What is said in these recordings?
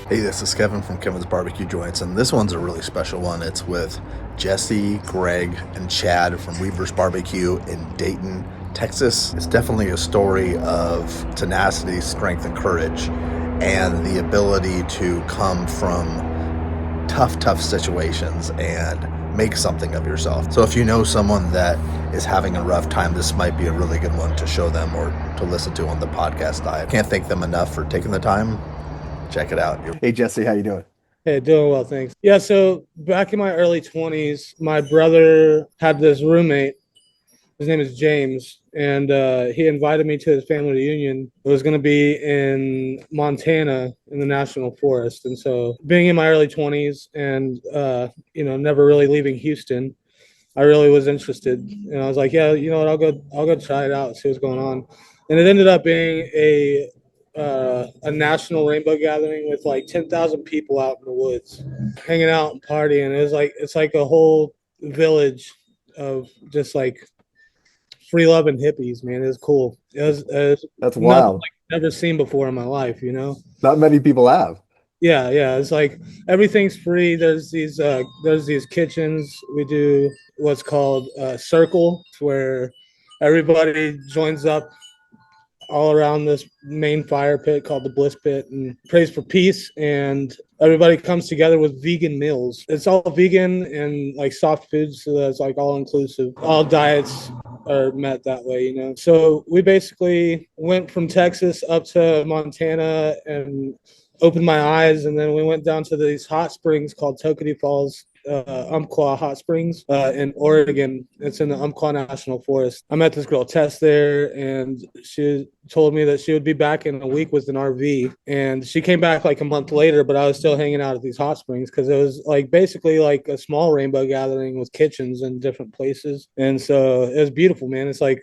Hey, this is Kevin from Kevin's Barbecue Joints, and this one's a really special one. It's with Jesse, Greg, and Chad from Weaver's Barbecue in Dayton, Texas. It's definitely a story of tenacity, strength, and courage, and the ability to come from tough situations and make something of yourself. So if you know someone that is having a rough time, this might be a really good one to show them or to listen to on the podcast. I can't thank them enough for taking the time. Check it out. Hey Jesse, how you doing? Hey, doing well, thanks. Yeah, so back in my early 20s, my brother had this roommate. His name is James, and he invited me to his family reunion. It was going to be in Montana in the National Forest. And so, being in my early 20s and, never really leaving Houston, I really was interested. And I was like, yeah, you know what, I'll go try it out, see what's going on. And it ended up being a national rainbow gathering with like 10,000 people out in the woods, hanging out and partying. It's like a whole village of just like free loving hippies, man. It was cool. It was That's nothing wild. like I've never seen before in my life, you know? Not many people have. Yeah. It's like everything's free. There's these kitchens. We do what's called a circle, where everybody joins up all around this main fire pit called the Bliss Pit and prays for peace. And everybody comes together with vegan meals. It's all vegan and like soft foods, so that's like all inclusive. All diets are met that way, you know. So we basically went from Texas up to Montana and opened my eyes, and then we went down to these hot springs called Tokenie Falls, Umpqua Hot Springs in Oregon. It's in the Umpqua National Forest. I met this girl Tess there, and she told me that she would be back in a week with an RV. And she came back like a month later, but I was still hanging out at these hot springs because it was like basically like a small rainbow gathering with kitchens in different places. And so it was beautiful, man. It's like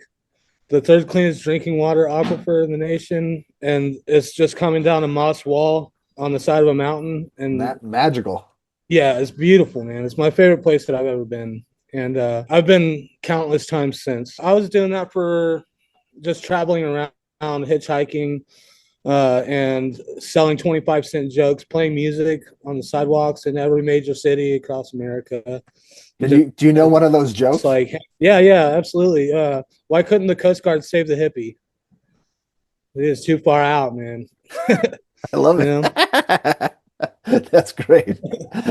the third cleanest drinking water aquifer in the nation, and it's just coming down a moss wall on the side of a mountain. And Magical. yeah, it's beautiful, man. It's my favorite place that I've ever been. And I've been countless times since. I was doing that for just traveling around, hitchhiking, and selling 25-cent jokes, playing music on the sidewalks in every major city across America. Do you know one of those It's jokes? like, yeah, absolutely. Why couldn't the Coast Guard save the hippie? It is too far out, man. I love You it. know? That's great.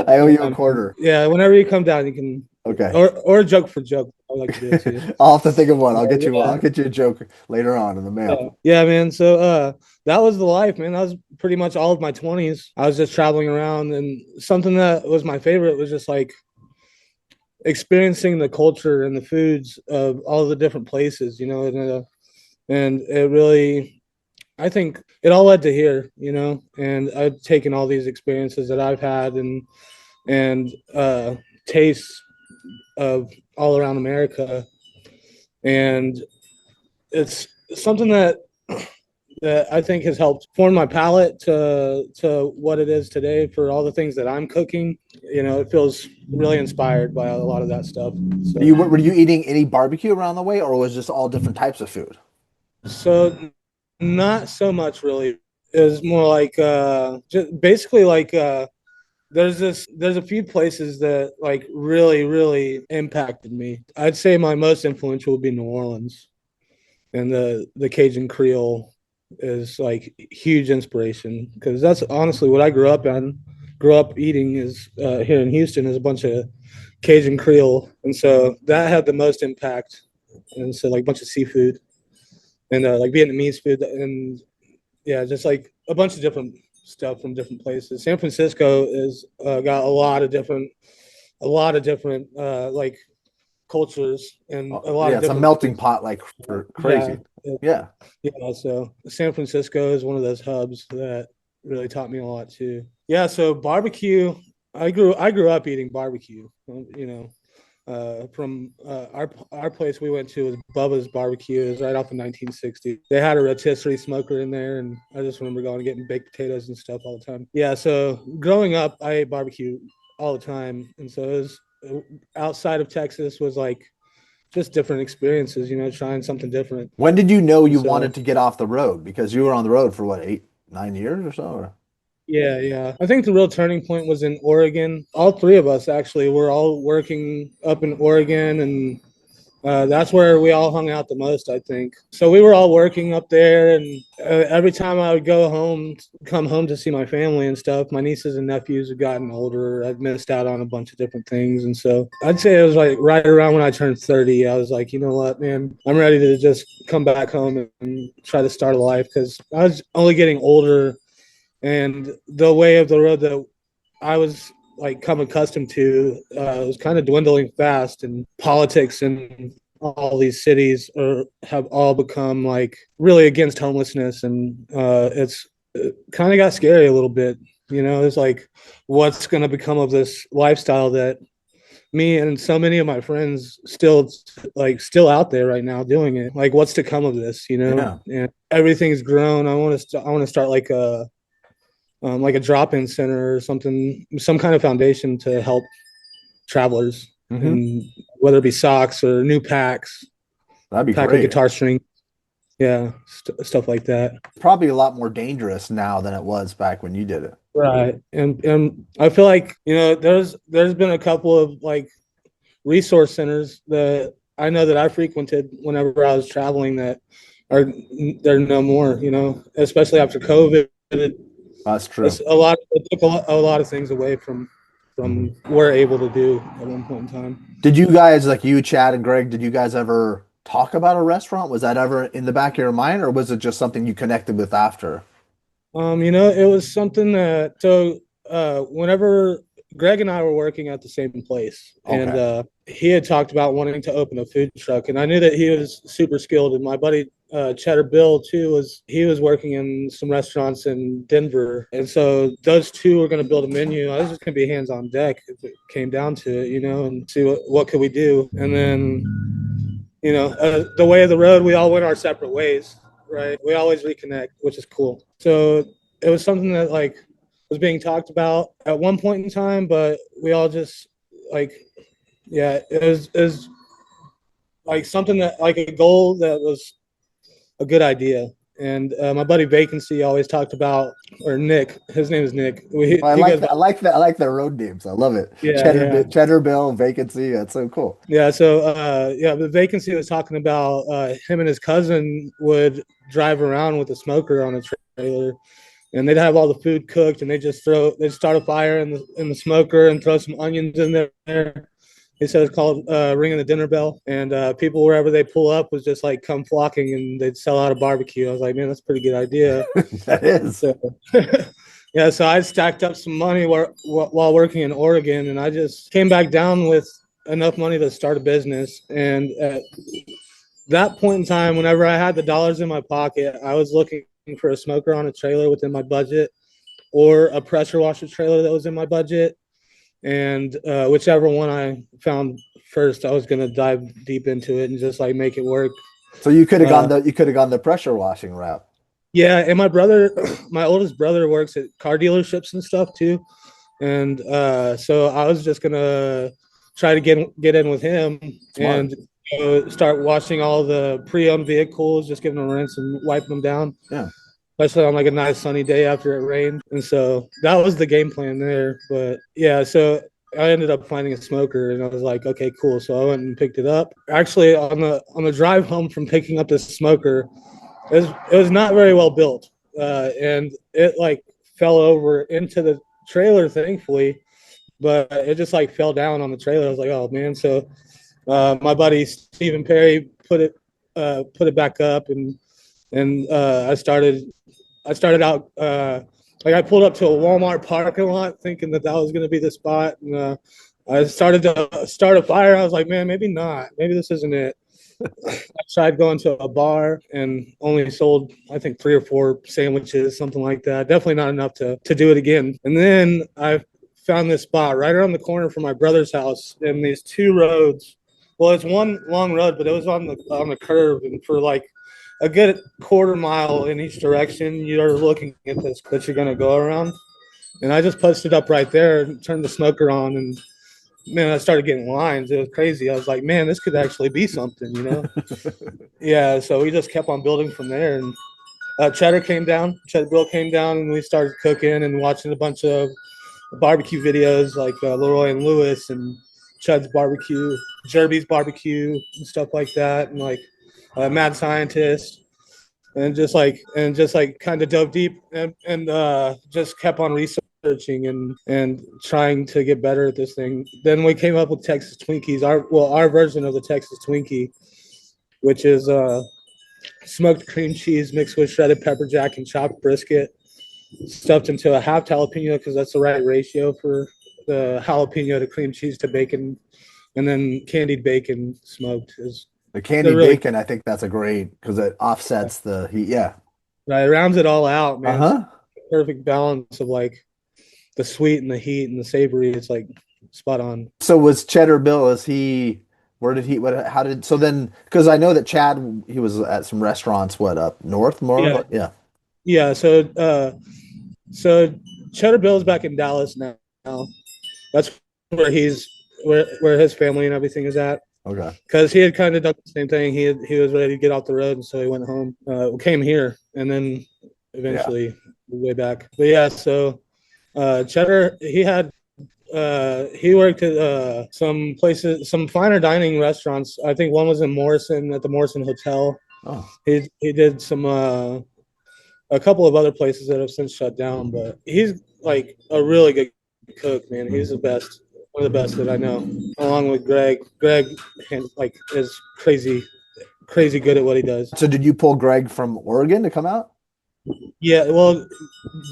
I owe you a quarter. Yeah, whenever you come down, you can, Okay. or a joke for joke. I like to do it too. I'll have to think of one. I'll Yeah, get you a joke later on in the mail. yeah, man. So that was the life, man. That was pretty much all of my 20s. I was just traveling around, and something that was my favorite was just like experiencing the culture and the foods of all the different places, you know, and it really, I think it all led to here, you know. And I've taken all these experiences that I've had and tastes of all around America, and it's something that I think has helped form my palate to what it is today for all the things that I'm cooking. You know, it feels really inspired by a lot of that stuff. So, Were you eating any barbecue around the way, or was just all different types of food? so not so much really. It was more like just basically like there's a few places that like really impacted me. I'd say my most influential would be New Orleans, and the Cajun Creole is like huge inspiration because that's honestly what I grew up eating is here in Houston is a bunch of Cajun Creole, and so that had the most impact. And so like a bunch of seafood and like Vietnamese food, and yeah, just like a bunch of different stuff from different places. San Francisco is got a lot of different like cultures and a lot Yeah, of it's a different melting foods. pot like for Yeah, crazy. Yeah. yeah. So San Francisco is one of those hubs that really taught me a lot too. Yeah. So barbecue. I grew up eating barbecue. You know, from our place we went to was Bubba's Barbecue. It was right off of 1960. They had a rotisserie smoker in there, and I just remember going and getting baked potatoes and stuff all the time. Yeah. So growing up, I ate barbecue all the time, and so it was outside of Texas was like just different experiences. You know, trying something different. When did you know And you wanted so to get off the road? Because you were on the road for what, 8, 9 years or so? Or? Yeah. I think the real turning point was in Oregon. All three of us actually were all working up in Oregon, and that's where we all hung out the most, I think. So we were all working up there, and every time I would come home to see my family and stuff, my nieces and nephews had gotten older. I'd missed out on a bunch of different things. And so I'd say it was like right around when I turned 30, I was like, you know what, man, I'm ready to just come back home and try to start a life, because I was only getting older, and the way of the road that I was like come accustomed to was kind of dwindling fast, and politics in all these cities have all become like really against homelessness, and it kind of got scary a little bit. It's like, what's going to become of this lifestyle that me and so many of my friends still out there right now doing it? Like, what's to come of this? Yeah. And everything's grown. I want to start like a drop-in center or something, some kind of foundation to help travelers, and whether it be socks or new packs, That'd be pack great. of guitar string, yeah, stuff like that. Probably a lot more dangerous now than it was back when you did it. Right, and I feel like there's been a couple of like resource centers that I know that I frequented whenever I was traveling that are there no more. Especially after COVID. That's true. It took a lot of things away from we're able to do at one point in time. Did you guys, like you, Chad and Greg, did you guys ever talk about a restaurant? Was that ever in the back of your mind, or was it just something you connected with after? It was something that whenever Greg and I were working at the same place, and he had talked about wanting to open a food truck, and I knew that he was super skilled. And my buddy Cheddar Bill too was working in some restaurants in Denver, and so those two were going to build a menu. I was just going to be hands on deck if it came down to it, and see what could we do. And then the way of the road, we all went our separate ways. Right, we always reconnect, which is cool. So it was something that like was being talked about at one point in time, but we all just like, yeah, it was like something that like a goal that was a good idea. And my buddy Vacancy always talked about, or Nick, his name is Nick. I like that. I like that. I like their road names. I love it. Yeah, Cheddar Bill, Vacancy. That's so cool. Yeah. So the Vacancy was talking about him and his cousin would drive around with a smoker on a trailer, and they'd have all the food cooked, and they'd start a fire in the smoker and throw some onions in there. He said it's called ringing the dinner bell, and people wherever they pull up was just like come flocking, and they'd sell out a barbecue. I was like, man, that's a pretty good idea. That is. So, yeah, so I stacked up some money while working in Oregon, and I just came back down with enough money to start a business. And at that point in time, whenever I had the dollars in my pocket, I was looking for a smoker on a trailer within my budget, or a pressure washer trailer that was in my budget. And whichever one I found first, I was gonna dive deep into it and just like make it work. So you could have gone the pressure washing route. Yeah, and my oldest brother works at car dealerships and stuff too, and so I was just gonna try to get in with him. Smart. And start washing all the pre-owned vehicles, just giving them a rinse and wiping them down. Yeah. Especially on like a nice sunny day after it rained. And so that was the game plan there. But yeah, so I ended up finding a smoker, and I was like, okay, cool. So I went and picked it up. Actually, on the drive home from picking up this smoker, it was not very well built, and it like fell over into the trailer, thankfully, but it just like fell down on the trailer. I was like, oh man. So my buddy Stephen Perry put it back up, and I started out like I pulled up to a Walmart parking lot thinking that was going to be the spot, and I started to start a fire. I was like, man, maybe not. Maybe this isn't it. I tried going to a bar and only sold, I think, 3 or 4 sandwiches, something like that. Definitely not enough to do it again. And then I found this spot right around the corner from my brother's house, and these 2 roads. Well, it's one long road, but it was on the curve, and for like a good quarter mile in each direction, you're looking at this that you're going to go around. And I just posted up right there and turned the smoker on, and man, I started getting lines. It was crazy. I was like, man, this could actually be something, Yeah. So we just kept on building from there. And Cheddar Bill came down, and we started cooking and watching a bunch of barbecue videos like Leroy and Lewis and Chud's Barbecue, Jerby's Barbecue, and stuff like that, and like Mad Scientist, and just like kind of dove deep and just kept on researching and trying to get better at this thing. Then we came up with Texas Twinkies, our version of the Texas Twinkie, which is smoked cream cheese mixed with shredded pepper jack and chopped brisket, stuffed into a half jalapeno because that's the right ratio for the jalapeno to cream cheese to bacon, and then candied bacon smoked is The candy bacon, I think that's a great because it offsets the heat. Yeah. right. It rounds it all out, man. Uh-huh. Perfect balance of like the sweet and the heat and the savory. It's like spot on. So was Cheddar Bill, so then, because I know that Chad, he was at some restaurants, up north more? Yeah. Yeah. Yeah. So Cheddar Bill's back in Dallas now. That's where where his family and everything is at. Okay. Because he had kind of done the same thing. He was ready to get off the road, and so he went home. Came here, and then eventually way back. But yeah, so Cheddar, he worked at some places, some finer dining restaurants. I think one was in Morrison at the Morrison Hotel. Oh. He did some a couple of other places that have since shut down, but he's like a really good cook, man. He's the best. One of the best that I know, along with Greg. Greg, like, is crazy good at what he does. So did you pull Greg from Oregon to come out? Yeah, well,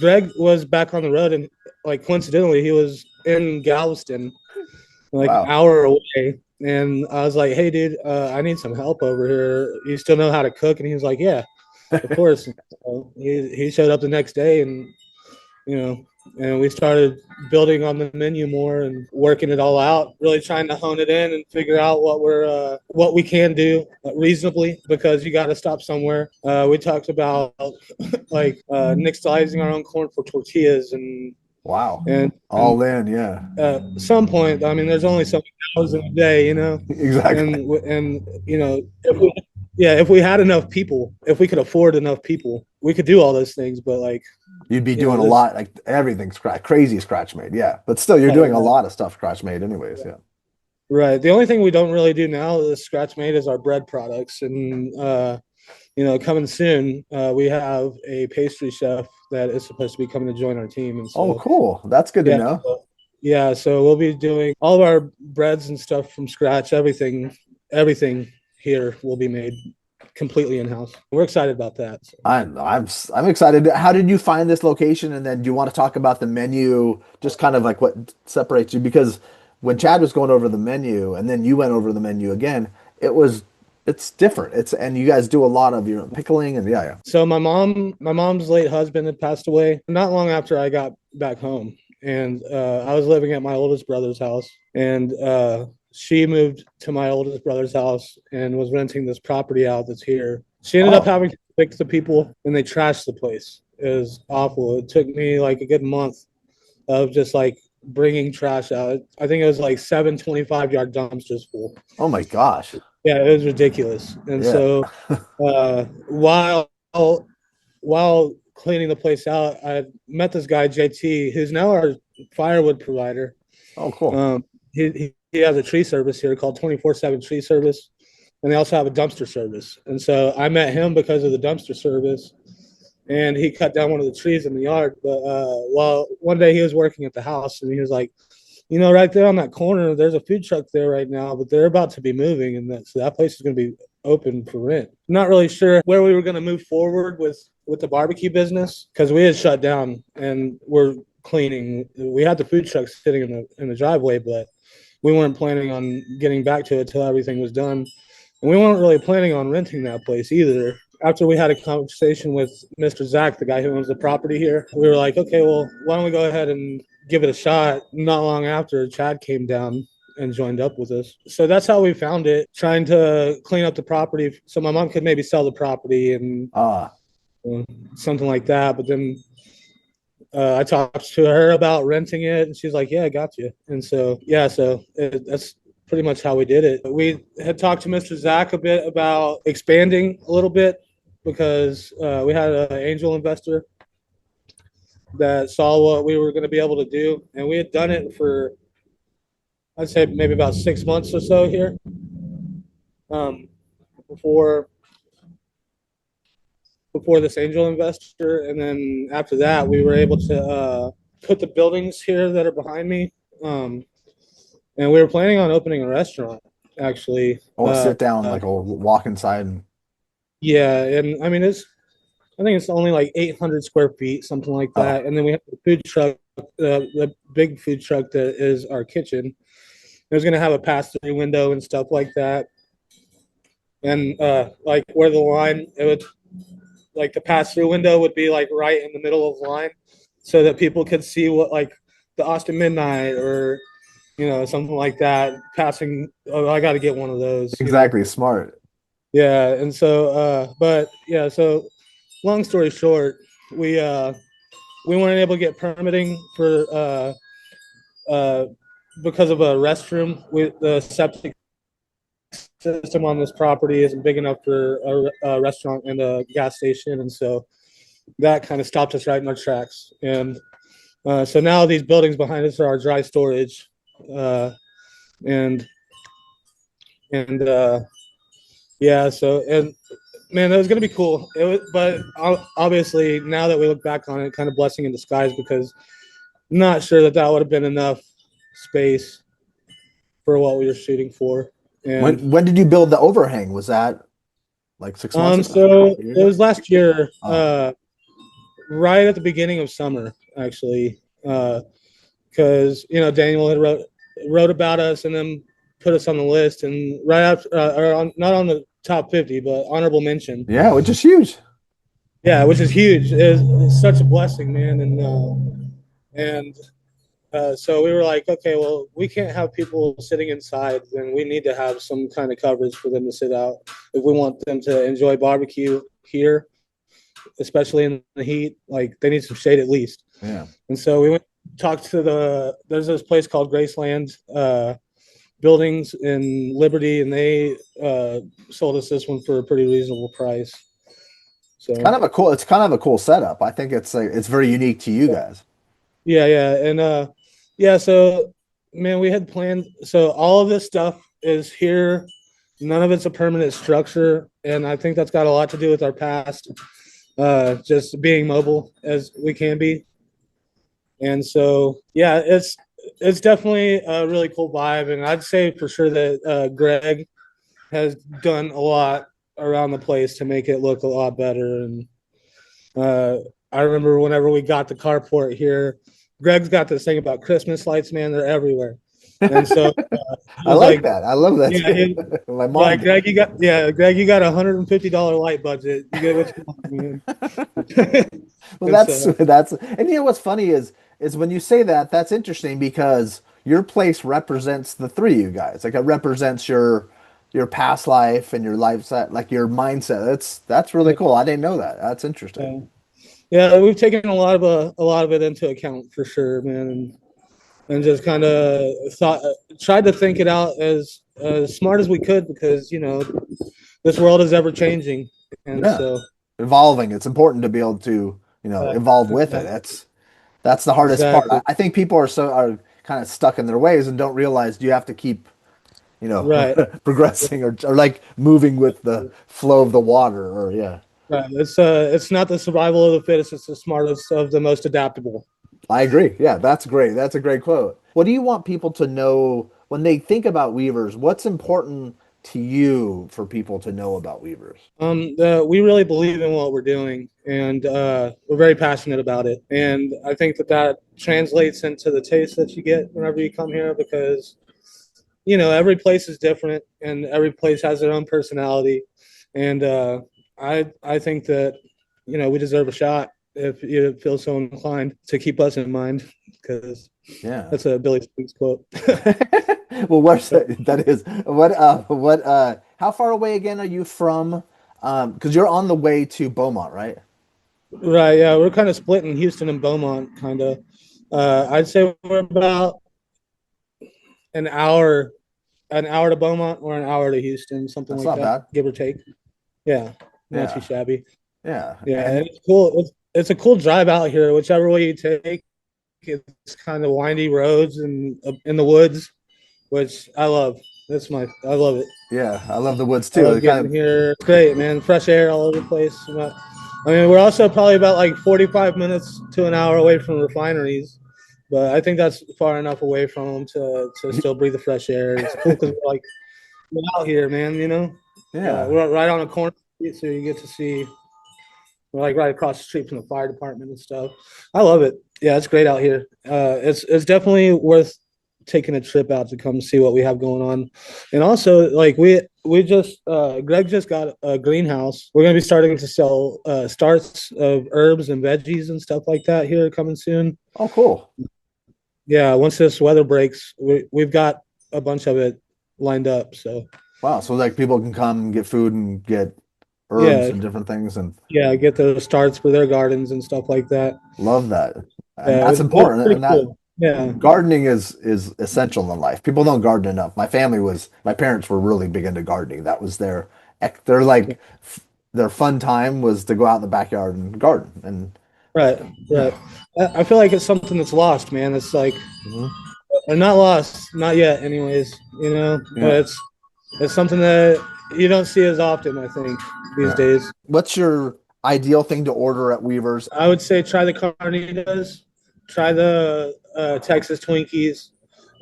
Greg was back on the road, and like coincidentally, he was in Galveston, like an hour away. And I was like, "Hey, dude, I need some help over here. You still know how to cook?" And he was like, "Yeah, of course." So he showed up the next day, and and we started building on the menu more and working it all out, really trying to hone it in and figure out what we can do reasonably, because you got to stop somewhere. We talked about like nixtamalizing our own corn for tortillas and all in, yeah. At some point, I mean, there's only so many hours in a day, Exactly. And if we had enough people, if we could afford enough people, we could do all those things. But like, you'd be doing a lot, like everything crazy scratch made. Yeah. But still, you're doing a lot of stuff scratch made anyways. Yeah. Right. The only thing we don't really do now is scratch made is our bread products. And, coming soon, we have a pastry chef that is supposed to be coming to join our team. And so, cool. That's good to know. So we'll be doing all of our breads and stuff from scratch. Everything here will be made completely in-house. We're excited about that. So. I'm excited. How did you find this location? And then do you want to talk about the menu, just kind of like what separates you? Because when Chad was going over the menu and then you went over the menu again, it's different. And you guys do a lot of your pickling and yeah. So my mom's late husband had passed away not long after I got back home. And I was living at my oldest brother's house, and she moved to my oldest brother's house and was renting this property out that's here. She ended up having to fix the people, and they trashed the place. It was awful. It took me like a good month of just like bringing trash out. I think it was like 7 25-yard dumpsters full. Oh my gosh. Yeah, it was ridiculous. And so while cleaning the place out, I met this guy, JT, who's now our firewood provider. Oh, cool. He has a tree service here called 24/7 Tree Service, and they also have a dumpster service. And so I met him because of the dumpster service, and he cut down one of the trees in the yard. But while one day he was working at the house, and he was like, right there on that corner, there's a food truck there right now, but they're about to be moving, and so that place is going to be open for rent. Not really sure where we were going to move forward with the barbecue business, because we had shut down and we're cleaning. We had the food truck sitting in the driveway, but we weren't planning on getting back to it till everything was done. And we weren't really planning on renting that place either. After we had a conversation with Mr. Zach, the guy who owns the property here, we were like, okay, well, why don't we go ahead and give it a shot? Not long after, Chad came down and joined up with us. So that's how we found it, trying to clean up the property so my mom could maybe sell the property and something like that. But then I talked to her about renting it, and she's like, yeah, I got you. And so, that's pretty much how we did it. We had talked to Mr. Zach a bit about expanding a little bit because we had an angel investor that saw what we were going to be able to do, and we had done it for, I'd say, maybe about 6 months or so here, um, before this angel investor, and then after that, we were able to put the buildings here that are behind me, and we were planning on opening a restaurant actually. Oh, sit down, like a walk inside and Yeah, and I mean I think it's only like 800 square feet, something like oh, that. And then we have the food truck, the big food truck that is our kitchen. It was going to have a pass-through window and stuff like that. And like where the line, it would, like the pass-through window would be like right in the middle of the line, so that people could see what, like the Austin Midnight or something like that passing. Oh, I got to get one of those. exactly, smart. Yeah, and so but yeah, so long story short, we weren't able to get permitting for uh because of a restroom. With the septic system on this property isn't big enough for a restaurant and a gas station, and so that kind of stopped us right in our tracks. And so now these buildings behind us are our dry storage, and and yeah. So, and man, that was gonna be cool. It was, but obviously now that we look back on it, kind of blessing in disguise, because I'm not sure that would have been enough space for what we were shooting for. And When did you build the overhang? Was that like 6 months ago? so it was last year, Oh. right at the beginning of summer, actually, because Daniel had wrote about us and then put us on the list, and right after, not on the top 50, but honorable mention. Yeah, which is huge. Yeah, which is huge. It's such a blessing, man. And so we were like, okay, well, we can't have people sitting inside, then we need to have some kind of coverage for them to sit out if we want them to enjoy barbecue here, especially in the heat. Like, they need some shade at least. Yeah. And so we went talked to there's this place called Graceland Buildings in Liberty, and they sold us this one for a pretty reasonable price. So It's kind of a cool setup. I think it's very unique to you guys. yeah, and yeah, so man, we had planned, so all of this stuff is here. None of it's a permanent structure, and I think that's got a lot to do with our past, just being mobile as we can be. And so yeah, it's definitely a really cool vibe, and I'd say for sure that Greg has done a lot around the place to make it look a lot better. And I remember whenever we got the carport here, Greg's got this thing about Christmas lights, man. They're everywhere. And so I like that. I love that. Yeah, My mom. like Greg, you got $150 light budget. You get what you want, man. Well, that's and you know what's funny is when you say that, that's interesting because your place represents the three of you guys. Like, it represents your past life and your life set, like your mindset. That's really cool. I didn't know that. That's interesting. Yeah, we've taken a lot of it into account for sure, man, and just kind of tried to think it out as smart as we could, because this world is ever changing, and Yeah. so Evolving. It's important to be able to, evolve with it. That's the hardest part. exactly I think people are kind of stuck in their ways and don't realize you have to keep, right. progressing or like moving with the flow of the water or yeah. Right. It's not the survival of the fittest, it's the smartest of the most adaptable. I agree. Yeah, that's great. That's a great quote. What do you want people to know when they think about weavers? What's important to you for people to know about weavers? We really believe in what we're doing, and we're very passionate about it. And I think that translates into the taste that you get whenever you come here, because every place is different, and every place has their own personality. And I think that we deserve a shot if you feel so inclined to keep us in mind, because Yeah. that's a Billy Speaks quote. Well, where's that is how far away again are you from because you're on the way to Beaumont, right? Right, yeah, we're kind of split in Houston and Beaumont, kind of. I'd say we're about an hour to Beaumont or an hour to Houston, something That's like not that, bad. give or take. Yeah, not Yeah. too shabby. Yeah. Yeah, And and it's cool. It's a cool drive out here, whichever way you take. It's kind of windy roads and in the woods, which I love. I love it. yeah, I love the woods I too. love It kind getting of, here. It's great, man. Fresh air all over the place. I mean, we're also probably about like 45 minutes to an hour away from refineries, but I think that's far enough away from them to still breathe the fresh air. It's cool because we're out here, man. yeah. We're right on a corner street, so you get to see. We're like right across the street from the fire department and stuff. I love it. Yeah, it's great out here. It's definitely worth taking a trip out to come see what we have going on. And also, like we just Greg just got a greenhouse. We're gonna be starting to sell starts of herbs and veggies and stuff like that here coming soon. Oh, cool. Yeah, once this weather breaks, we've got a bunch of it lined up. So Wow. So like people can come and get food and get herbs yeah, and different things and yeah, get those starts for their gardens and stuff like that. love that. And Yeah, that's it's important. pretty And that cool. Yeah. gardening is essential in life. People don't garden enough. My parents were really big into gardening. That was their like their fun time was to go out in the backyard and garden. And Right, yeah. right. I feel like it's something that's lost, man. It's like, Mhm. or not lost, not yet, anyways. But Yeah. it's something that you don't see as often, I think, these Yeah. days. What's your ideal thing to order at Weaver's? I would say try the carnitas, try the Texas Twinkies,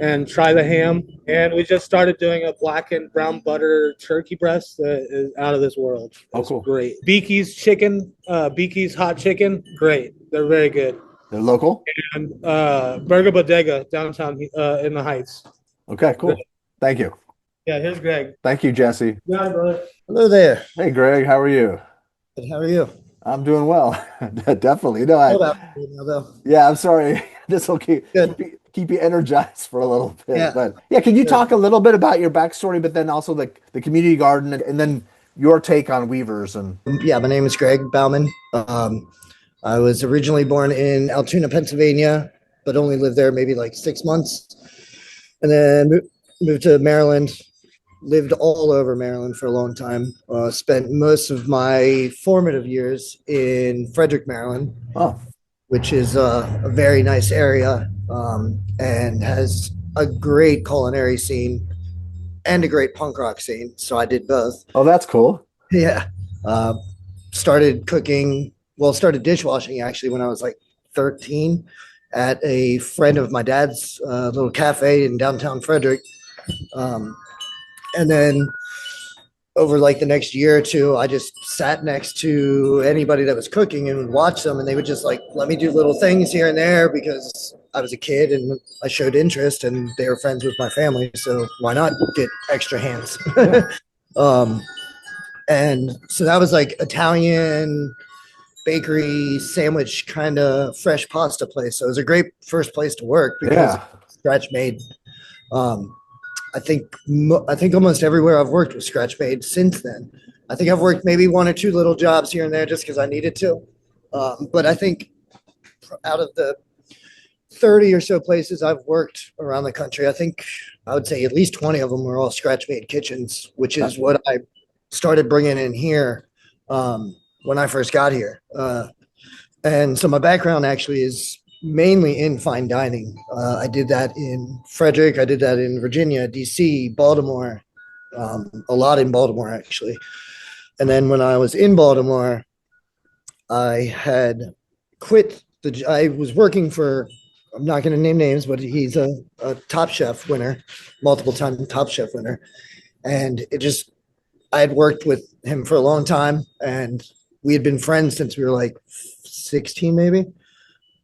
and try the ham. And we just started doing a blackened brown butter turkey breast that is out of this world. Oh, It's cool. great. Beaky's chicken, Beaky's hot chicken, great. They're very good. They're local? And Burger Bodega downtown in the Heights. Okay, cool. Thank you. Yeah, here's Greg. Thank you, Jesse. Got it, brother. Hello there. Hey, Greg, how are you? Good. How are you? I'm doing well. Definitely. No, I Hold up. Now, though. yeah, I'm sorry. This will Good. keep you energized for a little bit. Yeah. But yeah, can you Good. talk a little bit about your backstory, but then also the community garden and then your take on Weavers and Yeah, my name is Greg Bauman. I was originally born in Altoona, Pennsylvania, but only lived there maybe like 6 months, and then moved to Maryland. Lived all over Maryland for a long time. Spent most of my formative years in Frederick, Maryland, oh, which is a very nice area and has a great culinary scene and a great punk rock scene. So I did both. oh, that's cool. Yeah. Uh, started cooking, well, started dishwashing actually when I was like 13 at a friend of my dad's little cafe in downtown Frederick. Um, and then over like the next year or two, I just sat next to anybody that was cooking and would watch them, and they would just like let me do little things here and there because I was a kid and I showed interest, and they were friends with my family, so why not get extra hands? um, and so that was like Italian bakery sandwich kind of fresh pasta place. So it was a great first place to work because Yeah. scratch made. Um, I think almost everywhere I've worked was scratch made since then. I think I've worked maybe one or two little jobs here and there just because I needed to. But I think out of the 30 or so places I've worked around the country, I think I would say at least 20 of them were all scratch made kitchens, which is what I started bringing in here when I first got here. And so my background actually is mainly in fine dining. I did that in Frederick. I did that in Virginia, DC, Baltimore, a lot in Baltimore, actually. And then when I was in Baltimore, I had quit I was working for, I'm not going to name names, but he's a Top Chef winner, multiple time Top Chef winner. And I had worked with him for a long time and we had been friends since we were like 16, maybe.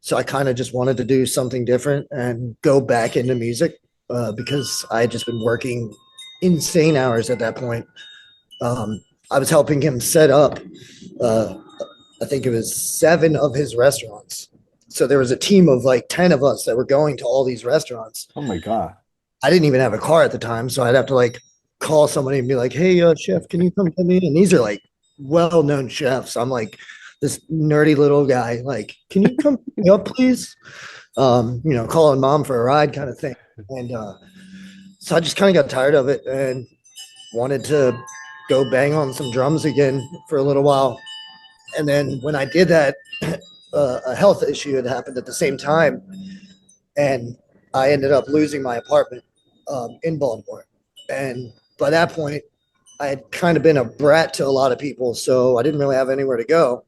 So I kind of just wanted to do something different and go back into music because I had just been working insane hours at that point. I was helping him set up, I think it was 7 of his restaurants. So there was a team of like 10 of us that were going to all these restaurants. Oh my God. I didn't even have a car at the time. So I'd have to like call somebody and be like, hey, chef, can you come to me? And these are like well-known chefs. I'm like, this nerdy little guy, like, can you come pick me up, please? Calling mom for a ride kind of thing. And so I just kind of got tired of it and wanted to go bang on some drums again for a little while. And then when I did that, a health issue had happened at the same time, and I ended up losing my apartment in Baltimore. And by that point, I had kind of been a brat to a lot of people, so I didn't really have anywhere to go.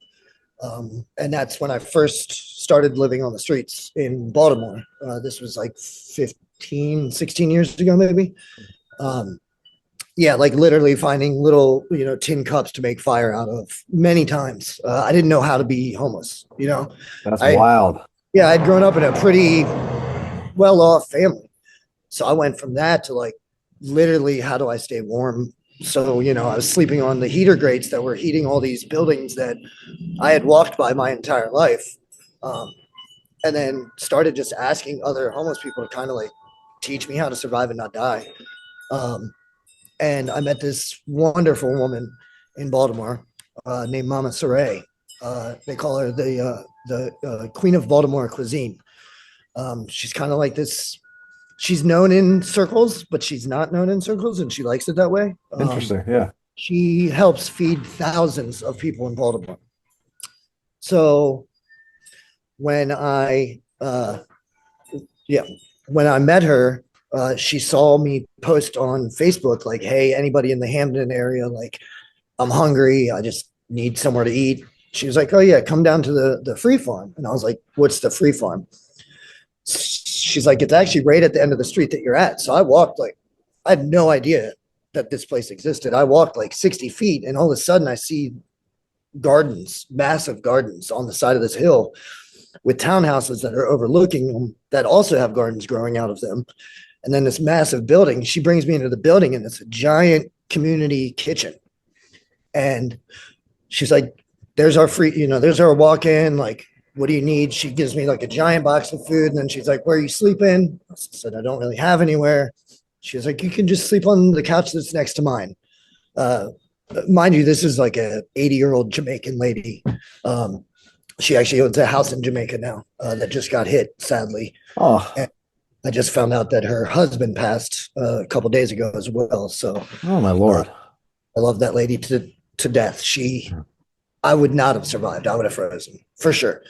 And that's when I first started living on the streets in Baltimore. This was like 16 years ago, maybe. Yeah, like literally finding little, tin cups to make fire out of many times. I didn't know how to be homeless, That's I, wild. yeah, I'd grown up in a pretty well-off family. So I went from that to like literally how do I stay warm? So, I was sleeping on the heater grates that were heating all these buildings that I had walked by my entire life. And then started just asking other homeless people to kind of like teach me how to survive and not die. And I met this wonderful woman in Baltimore named Mama Saray. They call her the Queen of Baltimore cuisine. She's kind of like this. She's known in circles, but she's not known in circles, and she likes it that way. Interesting. Yeah. She helps feed thousands of people in Baltimore. So when I met her, she saw me post on Facebook like, "Hey, anybody in the Hamden area, like, I'm hungry. I just need somewhere to eat." She was like, "Oh yeah, come down to the free farm." And I was like, "What's the free farm?" She's like, "It's actually right at the end of the street that you're at." So I walked like, I had no idea that this place existed. I walked like 60 feet, and all of a sudden I see gardens, massive gardens on the side of this hill with townhouses that are overlooking them that also have gardens growing out of them. And then this massive building. She brings me into the building, and it's a giant community kitchen. And she's like, "There's our free, there's our walk-in. Like, what do you need?" She gives me like a giant box of food. And then she's like, "Where are you sleeping?" I said, "I don't really have anywhere." She was like, "You can just sleep on the couch that's next to mine." Mind you, this is like a 80-year-old Jamaican lady. She actually owns a house in Jamaica now that just got hit, sadly. Oh. And I just found out that her husband passed a couple of days ago as well. So, Oh my Lord. I love that lady to death. I would not have survived. I would have frozen for sure.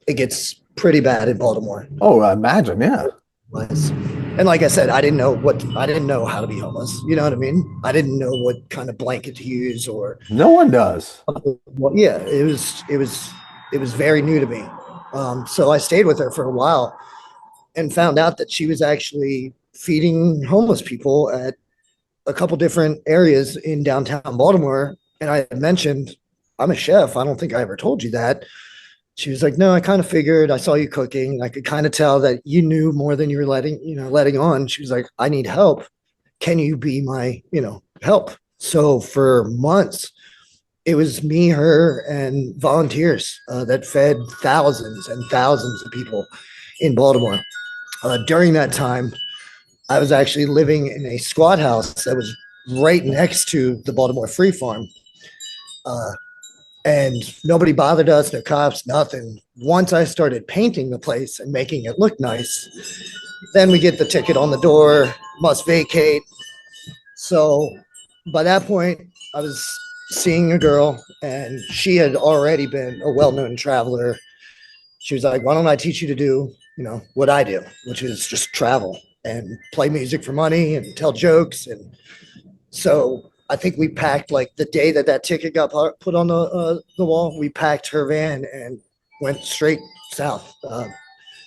It gets pretty bad in Baltimore. Oh, I imagine. Yeah. And like I said, I didn't know how to be homeless. You know what I mean? I didn't know what kind of blanket to use or. No one does. Well, yeah, it was very new to me. So I stayed with her for a while and found out that she was actually feeding homeless people at a couple different areas in downtown Baltimore. And I mentioned, "I'm a chef. I don't think I ever told you that." She was like, "No, I kind of figured. I saw you cooking. I could kind of tell that you knew more than you were letting on." She was like, "I need help. Can you be my, help?" So for months, it was me, her, and volunteers that fed thousands and thousands of people in Baltimore. During that time, I was actually living in a squat house that was right next to the Baltimore Free Farm. And nobody bothered us, no cops, nothing. Once I started painting the place and making it look nice, then we get the ticket on the door, must vacate. So by that point, I was seeing a girl, and she had already been a well-known traveler. She was like, "Why don't I teach you to do, what I do, which is just travel and play music for money and tell jokes." And so I think we packed, like the day that ticket got put on the wall, we packed her van and went straight south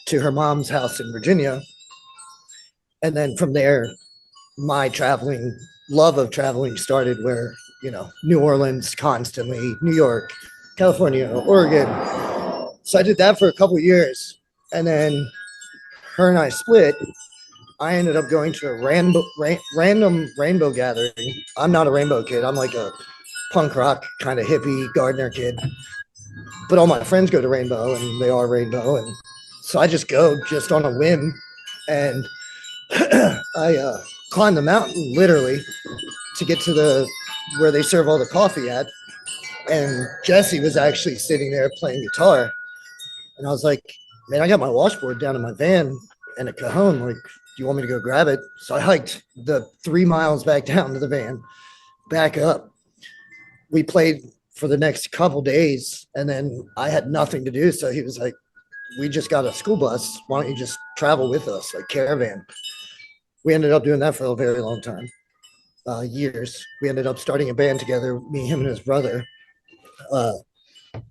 to her mom's house in Virginia. And then from there, my love of traveling started where, New Orleans constantly, New York, California, Oregon. So I did that for a couple of years. And then her and I split. I ended up going to a random rainbow gathering. I'm not a rainbow kid. I'm like a punk rock kind of hippie gardener kid. But all my friends go to rainbow, and they are rainbow. And so I just go just on a whim. And I climbed the mountain literally to get to where they serve all the coffee at. And Jesse was actually sitting there playing guitar. And I was like, "Man, I got my washboard down in my van and a cajon. Like, do you want me to go grab it?" So I hiked the 3 miles back down to the van, back up. We played for the next couple days. And then I had nothing to do. So he was like, we just got a school bus. Why don't you just travel with us, like caravan? We ended up doing that for a very long time, years. We ended up starting a band together, me, him, and his brother.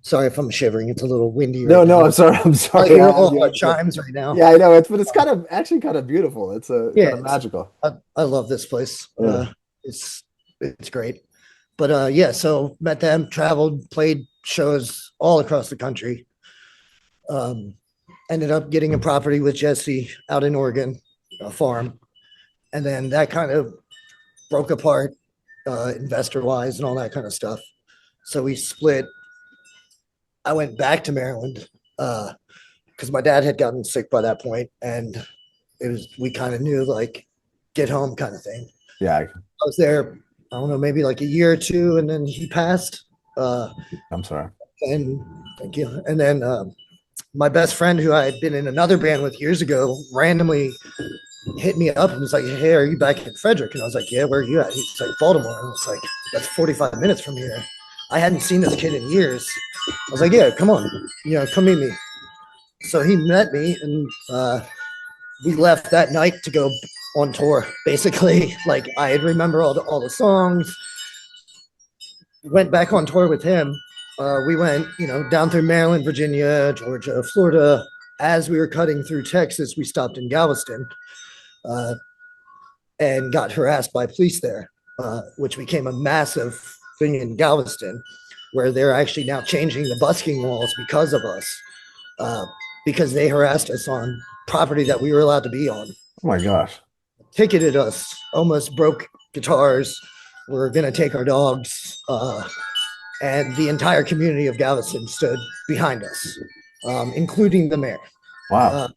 Sorry if I'm shivering. It's a little windy. No, right no, now. I'm sorry. I'm I sorry. hear all our chimes right now. Yeah, I know. But it's kind of actually kind of beautiful. It's Yeah, kind of magical. I love this place. Yeah. It's great. But yeah, so met them, traveled, played shows all across the country. Ended up getting a property with Jesse out in Oregon, a farm, and then that kind of broke apart, investor wise and all that kind of stuff. So we split. I went back to Maryland because my dad had gotten sick by that point, and we kind of knew like get home kind of thing. Yeah, I was there, I don't know, maybe like a year or two, and then he passed. I'm sorry. And thank you. And then my best friend, who I had been in another band with years ago, randomly hit me up and was like, "Hey, are you back in Frederick?" And I was like, "Yeah, where are you at?" He's like, "Baltimore." And it's like, "That's 45 minutes from here." I hadn't seen this kid in years. I was like, "Yeah, come on, come meet me." So he met me, and we left that night to go on tour. Basically, like I remember all the songs. Went back on tour with him. We went, down through Maryland, Virginia, Georgia, Florida. As we were cutting through Texas, we stopped in Galveston and got harassed by police there, which became a massive thing in Galveston, where they're actually now changing the busking laws because of us, because they harassed us on property that we were allowed to be on. Oh my gosh. Ticketed us, almost broke guitars. We're going to take our dogs. And the entire community of Galveston stood behind us, including the mayor. Wow.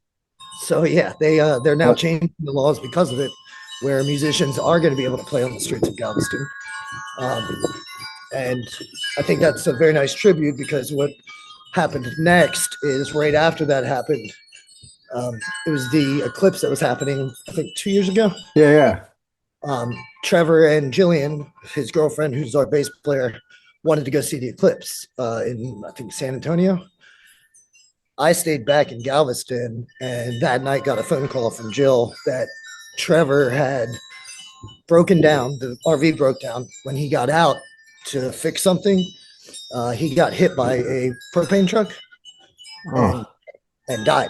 So yeah, they're now changing the laws because of it, where musicians are going to be able to play on the streets of Galveston. And I think that's a very nice tribute, because what happened next is right after that happened. It was the eclipse that was happening, I think 2 years ago. Yeah. Trevor and Jillian, his girlfriend, who's our bass player, wanted to go see the eclipse in, I think, San Antonio. I stayed back in Galveston, and that night got a phone call from Jill that Trevor had broken down. The RV broke down. When he got out to fix something, he got hit by a propane truck and died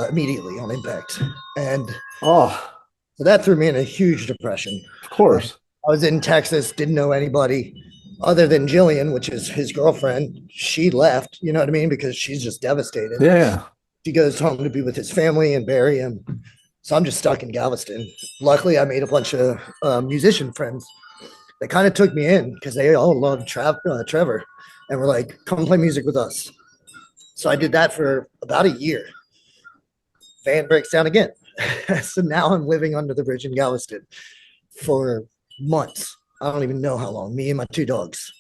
immediately on impact. And so that threw me in a huge depression. Of course. I was in Texas, didn't know anybody other than Jillian, which is his girlfriend. She left, you know what I mean? Because she's just devastated. Yeah. She goes home to be with his family and bury him. So I'm just stuck in Galveston. Luckily, I made a bunch of musician friends that kind of took me in, because they all loved Trevor, and were like, "Come play music with us." So I did that for about a year. Van breaks down again. So now I'm living under the bridge in Galveston for months. I don't even know how long, me and my two dogs.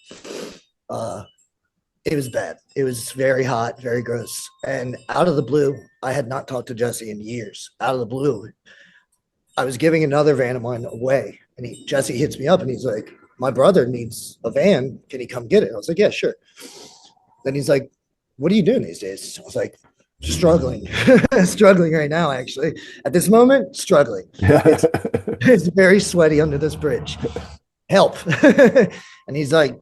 It was bad. It was very hot, very gross. And out of the blue, I had not talked to Jesse in years. Out of the blue, I was giving another van of mine away. And Jesse hits me up and he's like, "My brother needs a van. Can he come get it?" I was like, "Yeah, sure." Then he's like, "What are you doing these days?" I was like, "Struggling." Struggling right now, actually. At this moment, struggling. It's very sweaty under this bridge. Help. And he's like,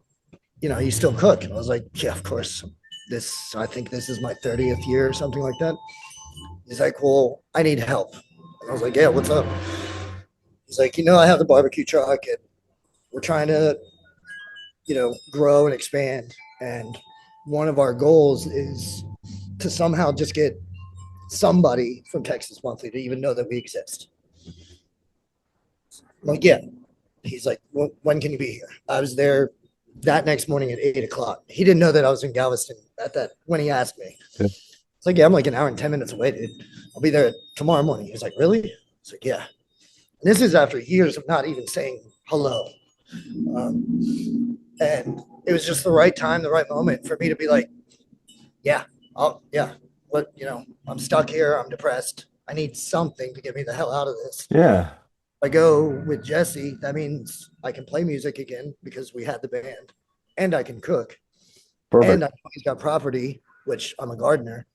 "You still cook?" And I was like, "Yeah, of course. I think this is my 30th year or something like that." He's like, "Well, I need help." And I was like, "Yeah, what's up?" He's like, "I have the barbecue truck, and we're trying to, grow and expand. And one of our goals is to somehow just get somebody from Texas Monthly to even know that we exist." I'm like, "Yeah." He's like, "Well, when can you be here?" I was there that next morning at 8:00. He didn't know that I was in Galveston when he asked me. Yeah. It's like, "Yeah, I'm like an hour and 10 minutes away, dude. I'll be there tomorrow morning." He's like, "Really?" It's like, "Yeah." And this is after years of not even saying hello. And it was just the right time, the right moment for me to be like, "Yeah, I'm stuck here. I'm depressed. I need something to get me the hell out of this." Yeah. I go with Jesse, that means I can play music again, because we had the band, and I can cook, Perfect. and I know he's got property, which I'm a gardener.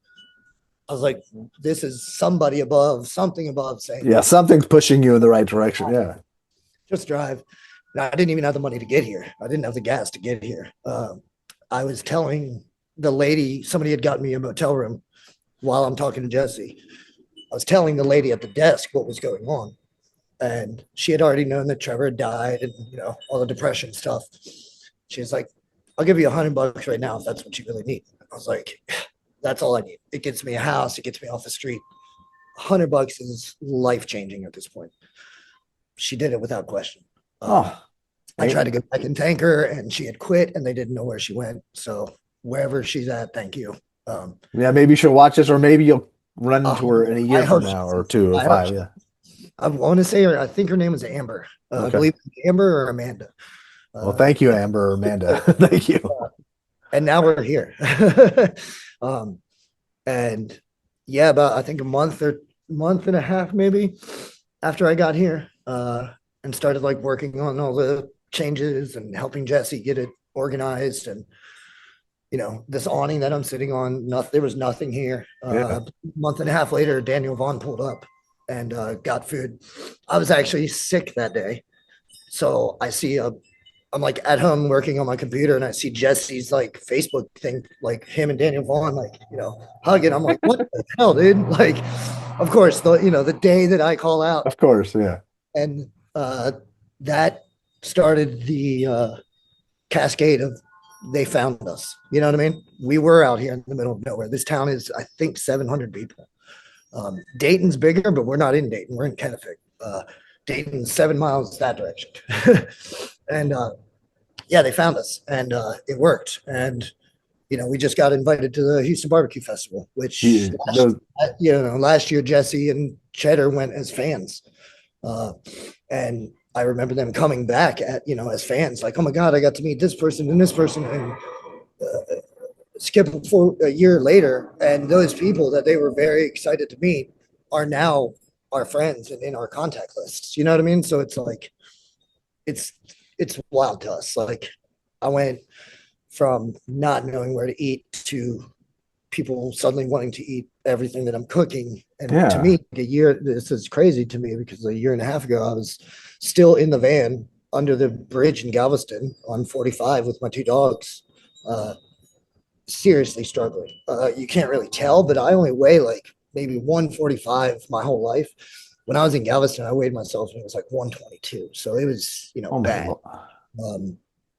I was like, this is somebody above, something above saying, Yeah, something's pushing you in the right direction. Yeah. just drive. And I didn't even have the money to get here. I didn't have the gas to get here. I was telling the lady, somebody had gotten me a motel room while I'm talking to Jesse. I was telling the lady at the desk what was going on. And she had already known that Trevor had died and, all the depression stuff. She's like, I'll give you $100 right now if that's what you really need. I was like, that's all I need. It gets me a house. It gets me off the street. $100 is life-changing at this point. She did it without question. I tried to go back and thank her, and she had quit, and they didn't know where she went. So wherever she's at, thank you. Yeah, maybe you should watch this, or maybe you'll run into her in a year from now, or 2 or 5. Yeah. I want to say her. I think her name is Amber. I believe Amber or Amanda. Well, thank you, Amber or Amanda. Thank you. And now we're here. And yeah, about I think a month and a half maybe after I got here, and started like working on all the changes and helping Jesse get it organized. And this awning that I'm sitting on, there was nothing here. A month and a half later, Daniel Vaughn pulled up and got food. I was actually sick that day, so I'm like at home working on my computer, and I see Jesse's like Facebook thing, like him and Daniel Vaughn, like hugging. I'm like, what the hell, dude? Like, of course, the day that I call out, Of course, yeah. and that started the cascade of they found us. You know what I mean? We were out here in the middle of nowhere. This town is, I think, 700 people. Dayton's bigger, but we're not in Dayton. We're in Kennefic. Dayton's 7 miles that direction. And yeah, they found us, and it worked. And we just got invited to the Houston Barbecue Festival, which last year Jesse and Cheddar went as fans, and I remember them coming back as fans, like, oh my God, I got to meet this person and this person, and skip for a year later, and those people that they were very excited to meet are now our friends and in our contact lists. You know what I mean? So it's like, it's wild to us. Like, I went from not knowing where to eat to people suddenly wanting to eat everything that I'm cooking. And to me, this is crazy to me, because a year and a half ago, I was still in the van under the bridge in Galveston on 45 with my 2 dogs, seriously struggling. You can't really tell, but I only weigh like maybe 145 my whole life. When I was in Galveston, I weighed myself and it was like 122. So it was, bad.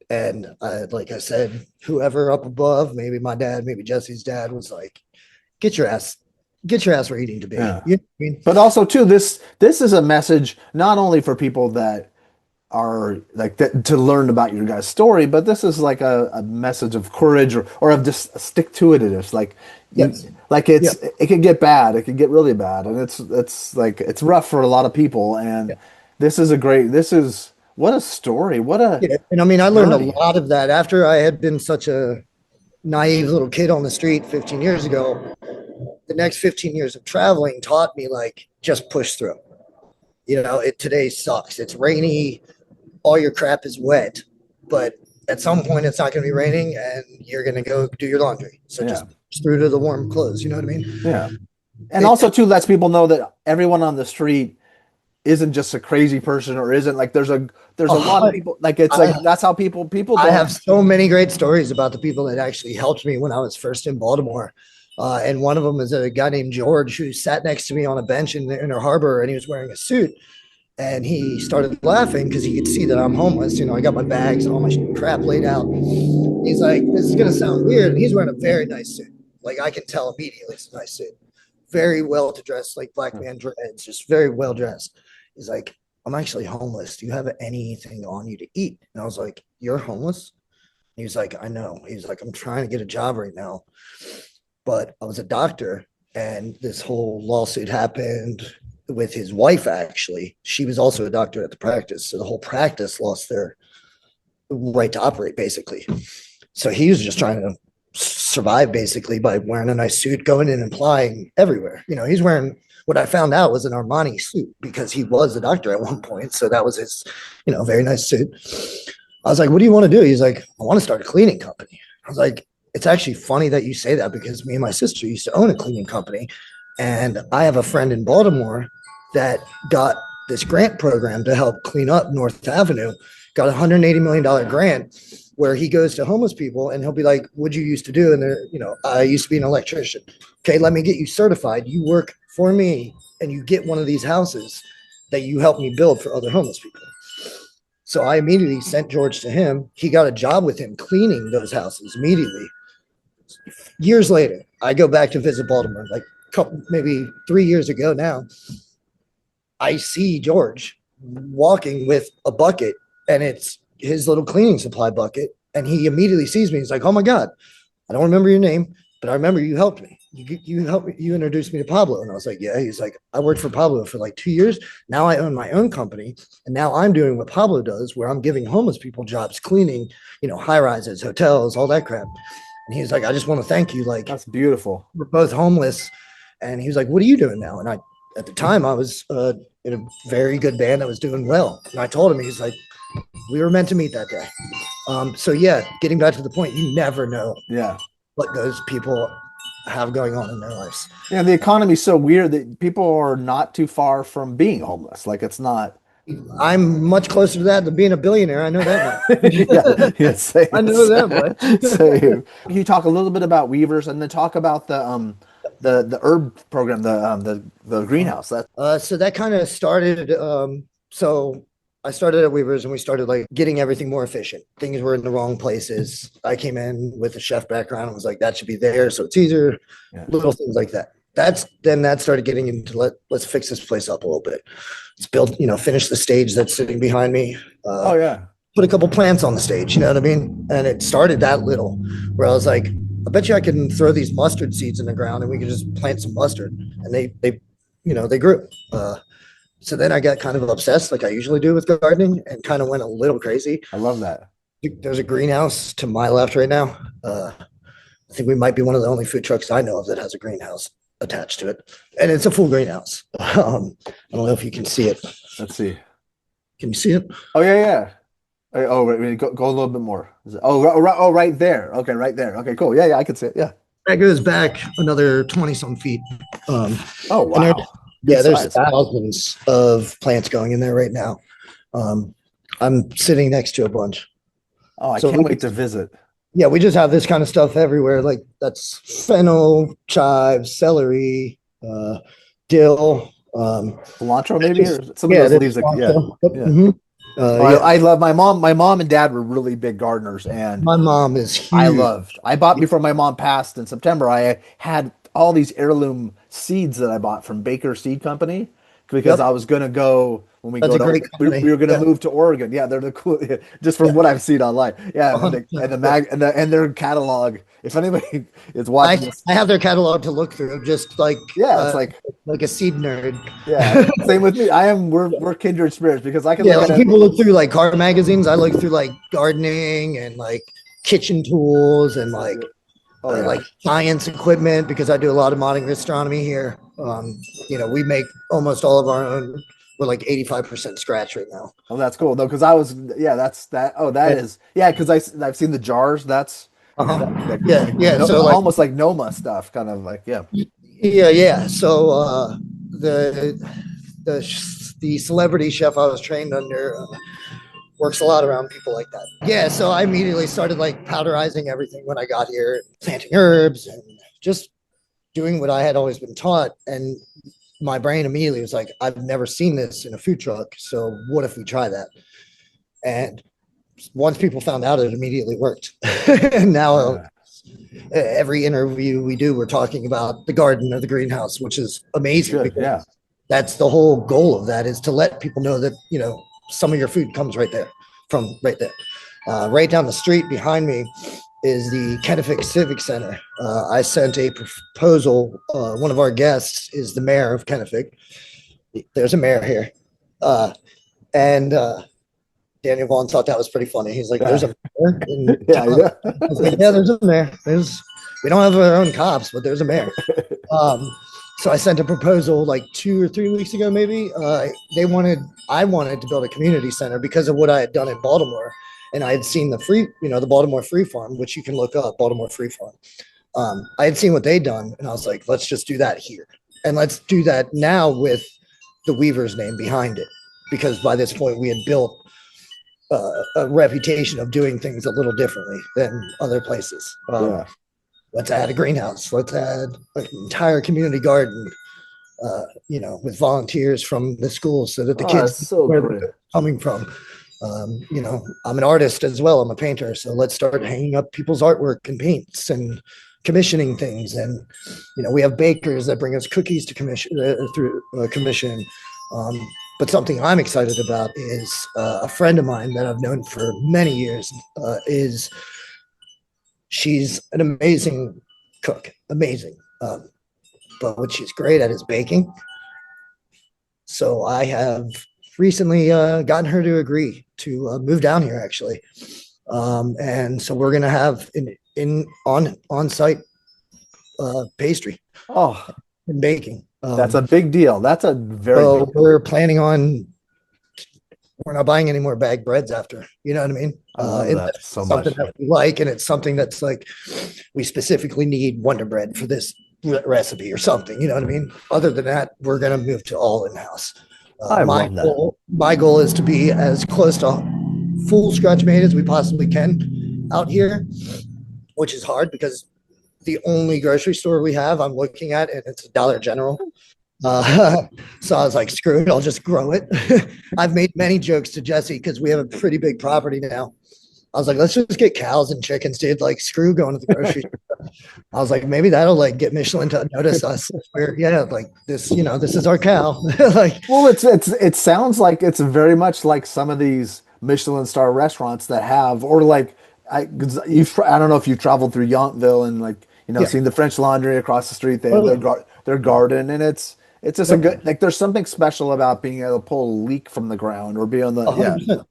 And like I said, whoever up above, maybe my dad, maybe Jesse's dad, was like, get your ass where you need to be. Yeah. You know what I mean? But also too, this is a message not only for people that are like that to learn about your guys' story, but this is like a message of courage or of just stick to it. Like, Yes. It can get bad. It can get really bad. And it's like, it's rough for a lot of people. And this is what a story. And I mean, I learned a lot of that after I had been such a naive little kid on the street 15 years ago. The next 15 years of traveling taught me, like, just push through. Today sucks. It's rainy. All your crap is wet, but at some point it's not going to be raining and you're going to go do your laundry. So just push through to the warm clothes. You know what I mean? Yeah. And also too, lets people know that everyone on the street isn't just a crazy person, or isn't like, there's a lot of people, like, it's like, that's how people I have so many great stories about the people that actually helped me when I was first in Baltimore. And one of them is a guy named George who sat next to me on a bench in Inner Harbor, and he was wearing a suit, and he started laughing because he could see that I'm homeless. I got my bags and all my crap laid out. He's like, this is going to sound weird. And he's wearing a very nice suit. Like, I can tell immediately it's a nice suit. Very well to dress, like black man dreads, just very well dressed. He's like, I'm actually homeless. Do you have anything on you to eat? And I was like, you're homeless? And he was like, I know. He's like, I'm trying to get a job right now, but I was a doctor, and this whole lawsuit happened with his wife. Actually, she was also a doctor at the practice, so the whole practice lost their right to operate, basically. So he was just trying to survive, basically, by wearing a nice suit, going in and flying everywhere. He's wearing, what I found out was an Armani suit, because he was a doctor at one point, so that was his very nice suit. I was like, what do you want to do? He's like, I want to start a cleaning company. I was like, it's actually funny that you say that because me and my sister used to own a cleaning company. And I have a friend in Baltimore that got this grant program to help clean up North Avenue, got a $180 million grant where he goes to homeless people and he'll be like, what'd you used to do? And they're, I used to be an electrician. Okay, let me get you certified. You work for me and you get one of these houses that you help me build for other homeless people. So I immediately sent George to him. He got a job with him cleaning those houses immediately. Years later, I go back to visit Baltimore, like maybe 3 years ago now. I see George walking with a bucket, and it's his little cleaning supply bucket. And he immediately sees me. He's like, oh my God, I don't remember your name, but I remember you helped me. You helped me. You introduced me to Pablo. And I was like, yeah. He's like, I worked for Pablo for like 2 years. Now I own my own company. And now I'm doing what Pablo does, where I'm giving homeless people jobs, cleaning, high rises, hotels, all that crap. And he's like, I just want to thank you. Like, That's beautiful. we're both homeless. And he was like, what are you doing now? And at the time I was in a very good band that was doing well. And I told him, he's like, we were meant to meet that day. So yeah, getting back to the point, you never know what those people have going on in their lives. Yeah, the economy's so weird that people are not too far from being homeless. Like it's not. I'm much closer to that than being a billionaire. I know that much. Same, I know that much. Same. Can you talk a little bit about Weavers and then talk about the herb program, the greenhouse? So that kind of started. So I started at Weavers and we started like getting everything more efficient. Things were in the wrong places. I came in with a chef background and was like, that should be there. So it's easier, little things like that. That started getting into let's fix this place up a little bit. Let's build, finish the stage that's sitting behind me. Put a couple plants on the stage, you know what I mean? And it started that little where I was like, I bet you I can throw these mustard seeds in the ground and we can just plant some mustard. And they grew. So then I got kind of obsessed like I usually do with gardening and kind of went a little crazy. I love that. There's a greenhouse to my left right now. I think we might be one of the only food trucks I know of that has a greenhouse attached to it. And it's a full greenhouse. I don't know if you can see it. Let's see. Can you see it? Oh, yeah. Oh, wait, go a little bit more. Right there. Okay, right there. Okay, cool. Yeah, I can see it. Yeah. That goes back another 20-some feet. Oh, wow. There's thousands of plants going in there right now. I'm sitting next to a bunch. Oh, I can't wait to visit. Yeah, we just have this kind of stuff everywhere. Like that's fennel, chives, celery, dill, cilantro maybe, or some of those leaves. I love my mom. My mom and dad were really big gardeners, and my mom is huge. I bought before my mom passed in September. I had all these heirloom seeds that I bought from Baker Seed Company because I was gonna go when we go to, we were gonna move to Oregon. Yeah, they're the cool. Just from what I've seen online. Yeah, and their catalog. If anybody is watching, I have their catalog to look through. Just like it's like a seed nerd. Yeah, same with me. We're kindred spirits because I can. Yeah, like people look through like car magazines. I look through like gardening and like kitchen tools and like science equipment because I do a lot of modern astronomy here. We make almost all of our own. We're like 85% scratch right now. Oh, that's cool though, because I was because I've seen the jars. That's so almost like Noma stuff, kind of like So the celebrity chef I was trained under works a lot around people like that. Yeah, so I immediately started like powderizing everything when I got here, planting herbs and just doing what I had always been taught. And my brain immediately was like, I've never seen this in a food truck. So what if we try that? And once people found out, it immediately worked. And now every interview we do, we're talking about the garden or the greenhouse, which is amazing. That's the whole goal of that, is to let people know that, some of your food comes right there, from right there. Right down the street behind me is the Kennefic Civic Center. I sent a proposal. One of our guests is the mayor of Kennefic. There's a mayor here. And Daniel Vaughn thought that was pretty funny. He's like, there's a mayor? I was like, yeah, there's a mayor. We don't have our own cops, but there's a mayor. So I sent a proposal like 2 or 3 weeks ago, maybe. I wanted to build a community center because of what I had done in Baltimore. and I had seen the Baltimore Free Farm, which you can look up, Baltimore Free Farm. I had seen what they'd done, and I was like, let's just do that here, and let's do that now with the Weaver's name behind it, because by this point we had built a reputation of doing things a little differently than other places. Yeah. Let's add a greenhouse. Let's add an entire community garden, with volunteers from the school so that the kids That's so know where great. they're coming from. I'm an artist as well. I'm a painter. So let's start hanging up people's artwork and paints and commissioning things. And, we have bakers that bring us cookies to commission through commission. But something I'm excited about is a friend of mine that I've known for many years she's an amazing cook, amazing. But what she's great at is baking. So I have recently gotten her to agree to move down here, actually. And so we're going to have on-site pastry Oh, and baking. that's a big deal. That's a very So big we're planning on, we're not buying any more bag breads after, you know what I mean? I love And that that's so something much. that we like, and it's something that's like, we specifically need Wonder Bread for this recipe or something, you know what I mean? Other than that, we're going to move to all in-house. I love that. My goal is to be as close to full scratch made as we possibly can out here, which is hard because the only grocery store we have I'm looking at, and it's a Dollar General. So I was like, screw it, I'll just grow it. I've made many jokes to Jesse because we have a pretty big property now. I was like, let's just get cows and chickens, dude. Like, screw going to the grocery store. I was like, maybe that'll like get Michelin to notice us. Like this, this is our cow. Like, Well, it sounds like it's very much like some of these Michelin star restaurants that have, or like I don't know if you've traveled through Yountville and like Yeah. seen the French Laundry across the street. They have their garden, and it's just a good, like there's something special about being able to pull a leek from the ground or be on the 100%.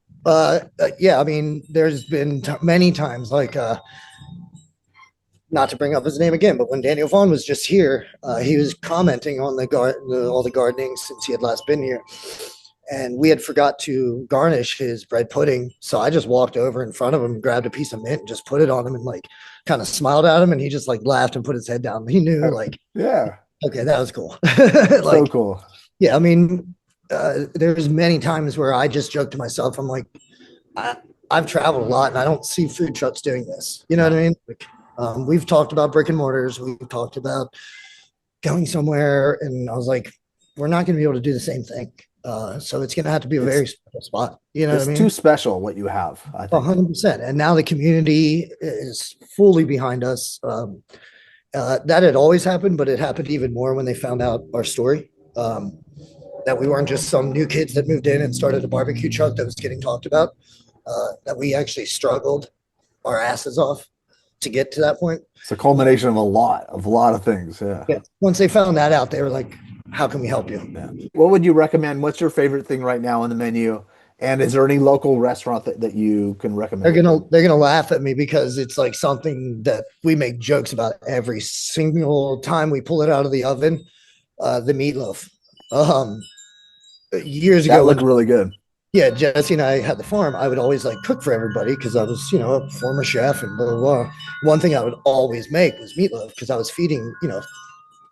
Yeah, I mean, there's been many times like not to bring up his name again, but when Daniel Vaughn was just here, he was commenting on all the gardening since he had last been here, and we had forgot to garnish his bread pudding. So I just walked over in front of him, grabbed a piece of mint, and just put it on him, and like kind of smiled at him, and he just like laughed and put his head down. He knew, like, yeah, okay, that was cool. so Like, cool. yeah, I mean, there's many times where I just joke to myself, I'm like, I've traveled a lot and I don't see food trucks doing this. You know what I mean? Like, we've talked about brick and mortars. We've talked about going somewhere, and I was like, we're not going to be able to do the same thing. So it's going to have to be a very special spot. You know what It's I mean? too special what you have, I think. 100%. And now the community is fully behind us. That had always happened, but it happened even more when they found out our story. That we weren't just some new kids that moved in and started a barbecue truck that was getting talked about. That we actually struggled our asses off to get to that point. It's a culmination of a lot of things. Yeah. Yeah. Once they found that out, they were like, how can we help you? Yeah. What would you recommend? What's your favorite thing right now on the menu? And is there any local restaurant that you can recommend? They're gonna laugh at me because it's like something that we make jokes about every single time we pull it out of the oven. The meatloaf. Years ago, That looked really good. yeah, Jesse and I had the farm. I would always like cook for everybody because I was, a former chef and blah, blah, blah. One thing I would always make was meatloaf because I was feeding,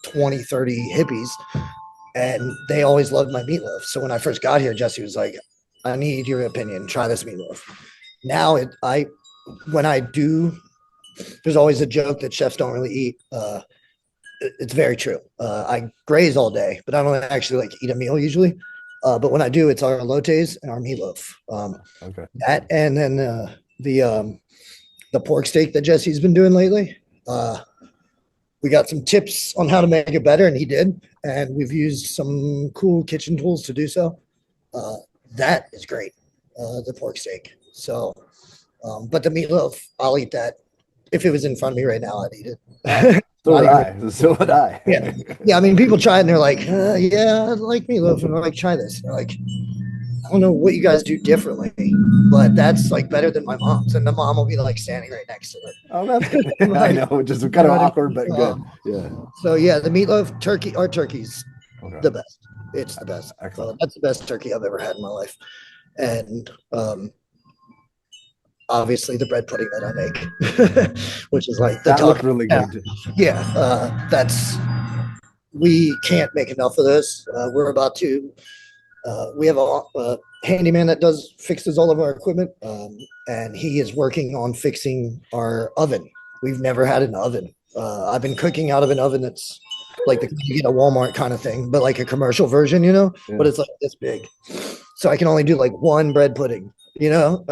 20, 30 hippies, and they always loved my meatloaf. So when I first got here, Jesse was like, I need your opinion. Try this meatloaf. Now when I do, there's always a joke that chefs don't really eat. It's very true. I graze all day, but I don't actually like eat a meal usually. But when I do, it's our elotes and our meatloaf. Okay. That, and then the pork steak that Jesse's been doing lately. We got some tips on how to make it better, and he did. And we've used some cool kitchen tools to do so. That is great, the pork steak. So, but the meatloaf, I'll eat that. If it was in front of me right now, I'd eat it. So would I. So would I. Yeah. Yeah. I mean, people try it and they're like, yeah, I like meatloaf. And I'm like, try this. And they're like, I don't know what you guys do differently, but that's like better than my mom's. And the mom will be like standing right next to it. Oh, that's good. I know, just kind of awkward, but good. Yeah. So yeah, the meatloaf turkey, our turkey's Okay. the best. It's the best. Excellent. That's the best turkey I've ever had in my life. And obviously the bread pudding that I make, which is like the That talk. looked really Yeah, good. that's we can't make enough of this. We're about to. We have a handyman that fixes all of our equipment, and he is working on fixing our oven. We've never had an oven. I've been cooking out of an oven that's like you get a Walmart kind of thing, but like a commercial version, you know. Yeah. But it's like this big, so I can only do like one bread pudding, you know.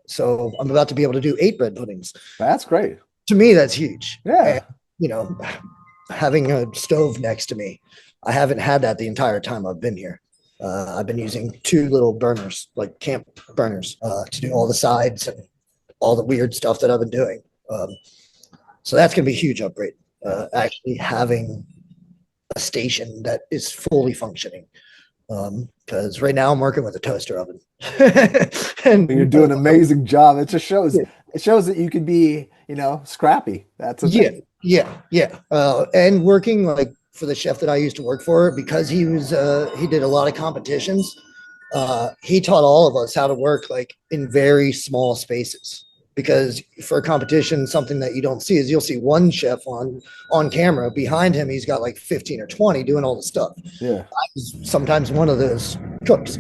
So I'm about to be able to do 8 bread puddings. That's great. To me, that's huge. Yeah. And, you know, having a stove next to me, I haven't had that the entire time I've been here. I've been using 2 little burners, like camp burners, to do all the sides and all the weird stuff that I've been doing. So that's going to be a huge upgrade. Actually having a station that is fully functioning. Because right now I'm working with a toaster oven. And You're doing an amazing job. It just shows. Yeah. It shows that you could be, you know, scrappy. That's a thing. Yeah. And working like for the chef that I used to work for, because he did a lot of competitions. He taught all of us how to work like in very small spaces. Because for a competition, something that you don't see is you'll see one chef on camera. Behind him, he's got like 15 or 20 doing all the stuff. Yeah. I was sometimes one of those cooks.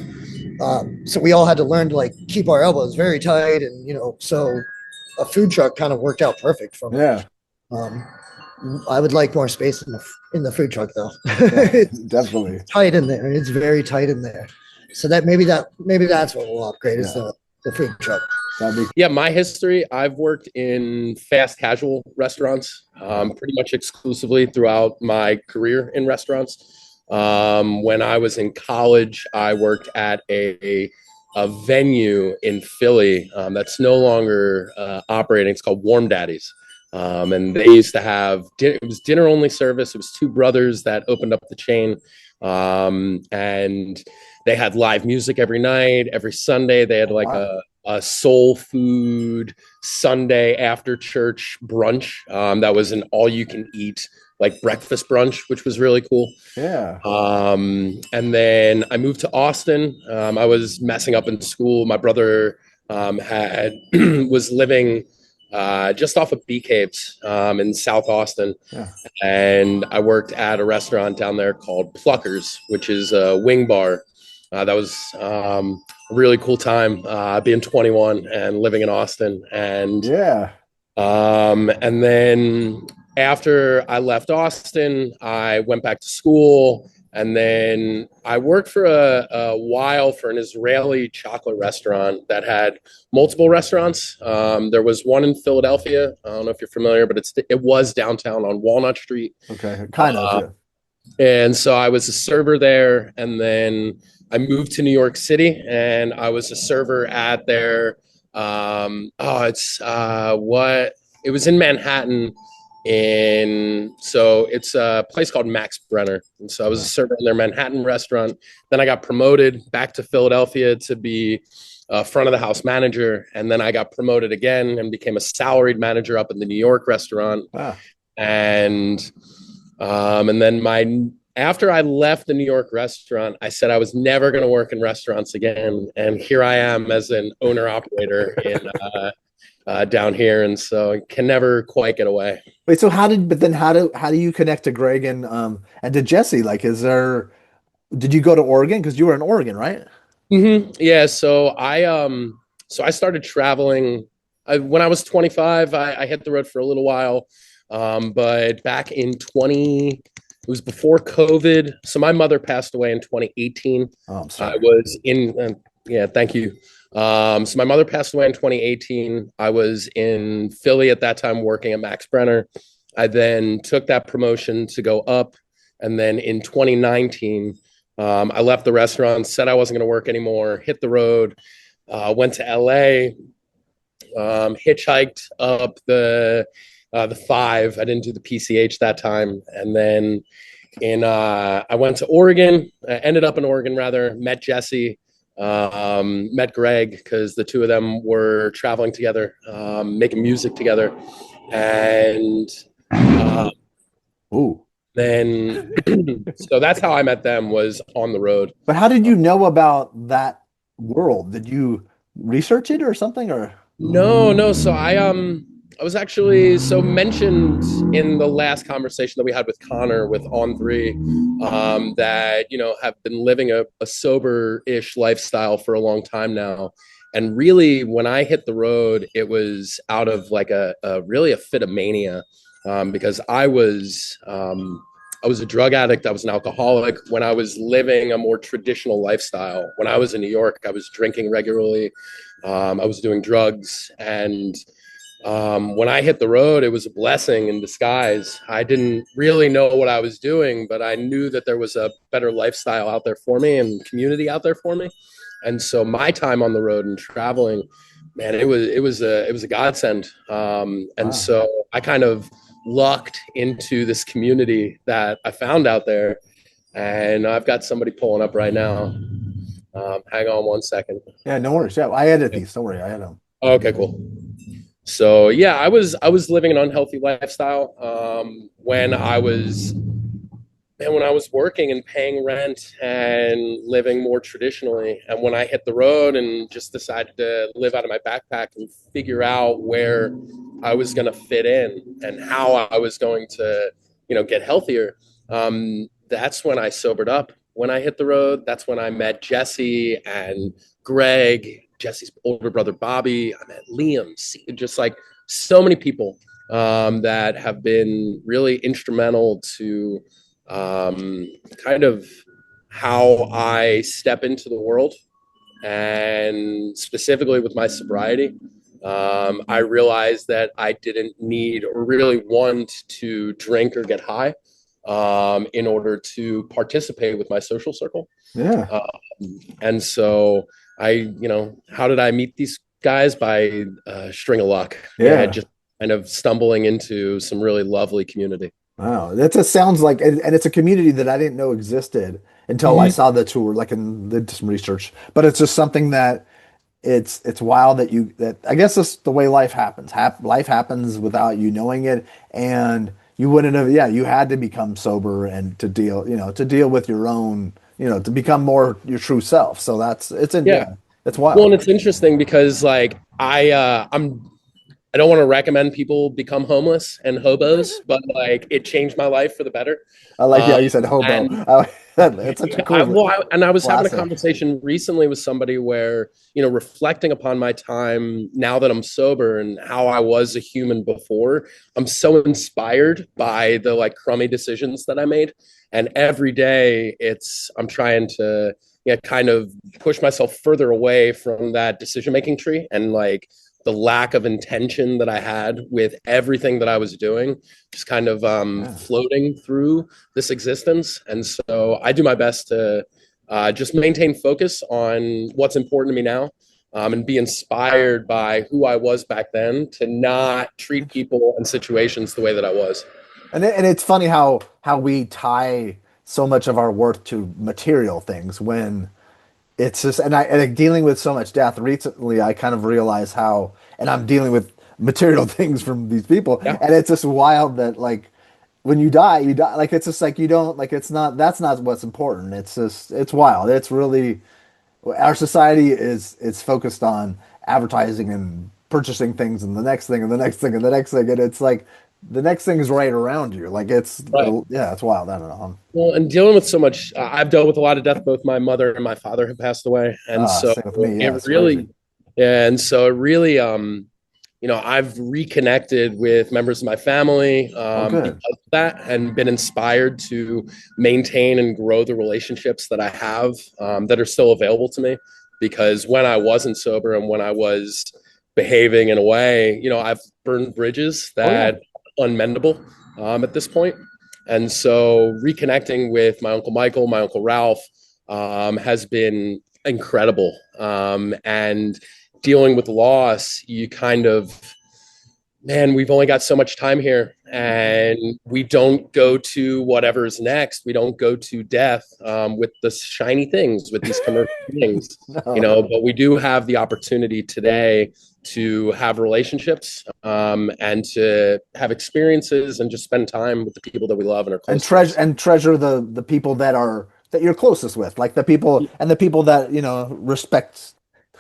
So we all had to learn to like keep our elbows very tight, and you know, so a food truck kind of worked out perfect for me. Yeah. I would like more space in the food truck though. Yeah, It's definitely. tight in there. It's very tight in there. So maybe that's what we'll upgrade is the food truck. Yeah, my history, I've worked in fast casual restaurants pretty much exclusively throughout my career in restaurants. When I was in college, I worked at a venue in Philly that's no longer operating. It's called Warm Daddies. And they used to have, it was dinner only service. It was 2 brothers that opened up the chain. And they had live music every night, every Sunday. They had like a soul food Sunday after church brunch. That was an all you can eat like breakfast brunch, which was really cool. Yeah. And then I moved to Austin. I was messing up in school. My brother was living just off of Bee Caves in South Austin. Yeah. And I worked at a restaurant down there called Pluckers, which is a wing bar. That was a really cool time being 21 and living in Austin. And Yeah. and then after I left Austin, I went back to school. And then I worked for a while for an Israeli chocolate restaurant that had multiple restaurants. There was one in Philadelphia. I don't know if you're familiar, but it was downtown on Walnut Street. Okay. Kind of. Yeah. And so I was a server there. And then I moved to New York City and I was a server at their, it was in Manhattan. So it's a place called Max Brenner. And so I was a server in their Manhattan restaurant. Then I got promoted back to Philadelphia to be a front of the house manager. And then I got promoted again and became a salaried manager up in the New York restaurant. Wow. And then after I left the New York restaurant, I said I was never going to work in restaurants again. And here I am as an owner operator in down here. And so I can never quite get away. Wait, so how do you connect to Greg and to Jesse? Like, did you go to Oregon? Because you were in Oregon, right? Mm-hmm. Yeah. So I started traveling when I was 25. I hit the road for a little while. But back in it was before COVID. So my mother passed away in 2018. Oh, I'm sorry. I was in, thank you. So my mother passed away in 2018. I was in Philly at that time working at Max Brenner. I then took that promotion to go up. And then in 2019, I left the restaurant, said I wasn't going to work anymore, hit the road, went to LA, hitchhiked up the 5. I didn't do the PCH that time. And then I went to Oregon, ended up in Oregon rather, met Jesse, met Greg because the 2 of them were traveling together, making music together. And then, so that's how I met them, was on the road. But how did you know about that world? Did you research it or something? Or No. So I was actually so mentioned in the last conversation that we had with Connor with On Three, that have been living a sober-ish lifestyle for a long time now. And really, when I hit the road, it was out of like a really a fit of mania, because I was a drug addict. I was an alcoholic. When I was living a more traditional lifestyle, when I was in New York, I was drinking regularly. I was doing drugs, and when I hit the road, it was a blessing in disguise. I didn't really know what I was doing, but I knew that there was a better lifestyle out there for me and community out there for me. And so my time on the road and traveling, man, it was a godsend. And Wow. so I kind of lucked into this community that I found out there, and I've got somebody pulling up right now. Hang on one second. Yeah, no worries. Yeah, I edit these. Don't worry, I had them. Okay, cool. So yeah, I was living an unhealthy lifestyle, when I was working and paying rent and living more traditionally. And when I hit the road and just decided to live out of my backpack and figure out where I was going to fit in and how I was going to, get healthier, that's when I sobered up. When I hit the road, that's when I met Jesse and Greg, Jesse's older brother Bobby. I met Liam, just like so many people that have been really instrumental to kind of how I step into the world, and specifically with my sobriety. I realized that I didn't need or really want to drink or get high in order to participate with my social circle. Yeah. And so how did I meet these guys? By a string of luck. Yeah. Just kind of stumbling into some really lovely community. Wow, that just sounds like, and it's a community that I didn't know existed until I saw the tour, like, and did some research. But it's just something that it's wild that I guess it's the way life happens. Life happens without you knowing it, and you wouldn't have. Yeah, you had to become sober and to deal with your own, to become more your true self. So Yeah. it's Well, and wild. it's interesting because like I don't want to recommend people become homeless and hobos, but like it changed my life for the better. I like how Uh, you said hobo. and That's such a cool I was having a classic. conversation recently with somebody where, reflecting upon my time now that I'm sober and how I was a human before, I'm so inspired by the like crummy decisions that I made. And every day I'm trying to, kind of push myself further away from that decision making tree, and like the lack of intention that I had with everything that I was doing, just kind of Yeah. floating through this existence. And so I do my best to just maintain focus on what's important to me now, and be inspired by who I was back then to not treat people and situations the way that I was. And it's funny how we tie so much of our worth to material things when it's just and like, dealing with so much death recently, I kind of realize how, and I'm dealing with material things from these people, Yeah. and it's just wild that like when you die, like it's just like you don't like it's not that's not what's important. It's just it's wild. It's really our society is focused on advertising and purchasing things and the next thing and the next thing and the next thing, and it's like the next thing is right around you. Like Right. yeah, it's wild. I don't know. Well, and dealing with so much, I've dealt with a lot of death. Both my mother and my father have passed away, and so Same with me. Yeah, it it's crazy. really, yeah, and so it really, I've reconnected with members of my family Oh, because good. of that, and been inspired to maintain and grow the relationships that I have, that are still available to me. Because when I wasn't sober and when I was behaving in a way, I've burned bridges Oh yeah. that are unmendable at this point. And so reconnecting with my Uncle Michael, my Uncle Ralph, has been incredible. And dealing with loss, you kind of, man, we've only got so much time here, and we don't go to whatever's next. We don't go to death with the shiny things, with these commercial things, No. but we do have the opportunity today to have relationships, and to have experiences and just spend time with the people that we love and are And close to us. treasure the people that you're closest with, like the people that respect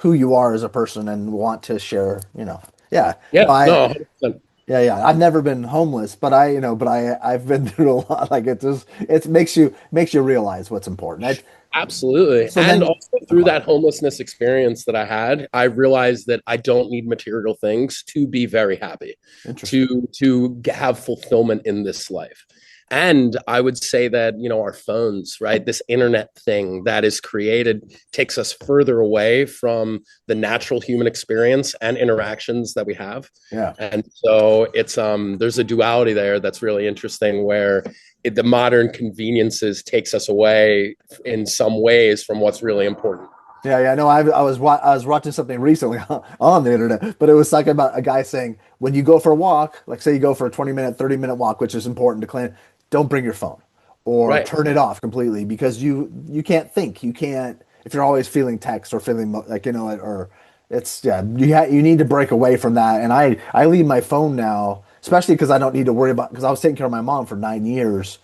who you are as a person and want to share, Yeah. Yeah, No, no, 100%. yeah. I've never been homeless, but I've been through a lot. Like it makes you realize what's important. Absolutely. So And then, also through that homelessness experience that I had, I realized that I don't need material things to be very happy, interesting. to have fulfillment in this life. And I would say that, our phones, right? This internet thing that is created takes us further away from the natural human experience and interactions that we have. Yeah. And so there's a duality there that's really interesting where the modern conveniences takes us away in some ways from what's really important. Yeah. No, I was watching something recently on the internet, but it was talking about a guy saying when you go for a walk, like say you go for a 20-minute, 30-minute walk, which is important to clean, don't bring your phone or Right. turn it off completely because you can't think. You can't if you're always feeling text or feeling like or it's yeah, you need to break away from that. And I leave my phone now, especially because I don't need to worry about because I was taking care of my mom for 9 years,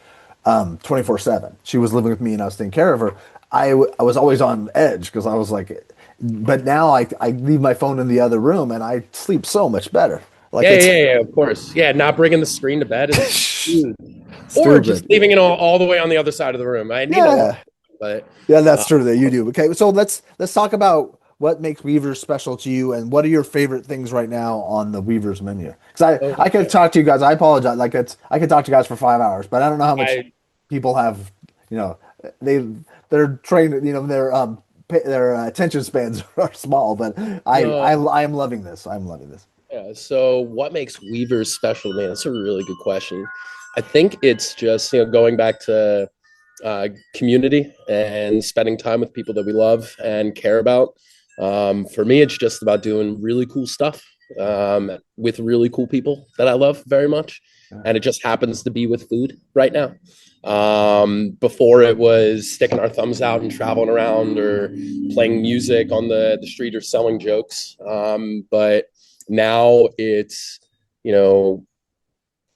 24/7. She was living with me and I was taking care of her. I was always on edge because I was like, but now I leave my phone in the other room and I sleep so much better. Like Yeah, it's yeah, yeah, of course. Yeah, not bringing the screen to bed is huge. Or just stupid. leaving it all the way on the other side of the room. I need a lot, Yeah. but Yeah, that's true that you do. Okay, so let's talk about what makes Weavers special to you and what are your favorite things right now on the Weavers menu? Because I could okay. talk to you guys. I apologize. Like I could talk to you guys for 5 hours, but I don't know how much I people have. You know, they they're trained. Their attention spans are small. But no, I am loving this. I'm loving this. yeah. So what makes Weavers special to me? That's a really good question. I think it's just, going back to community and spending time with people that we love and care about. For me, it's just about doing really cool stuff with really cool people that I love very much. Yeah. And it just happens to be with food right now. Before it was sticking our thumbs out and traveling around or playing music on the street or selling jokes. But now it's, you know,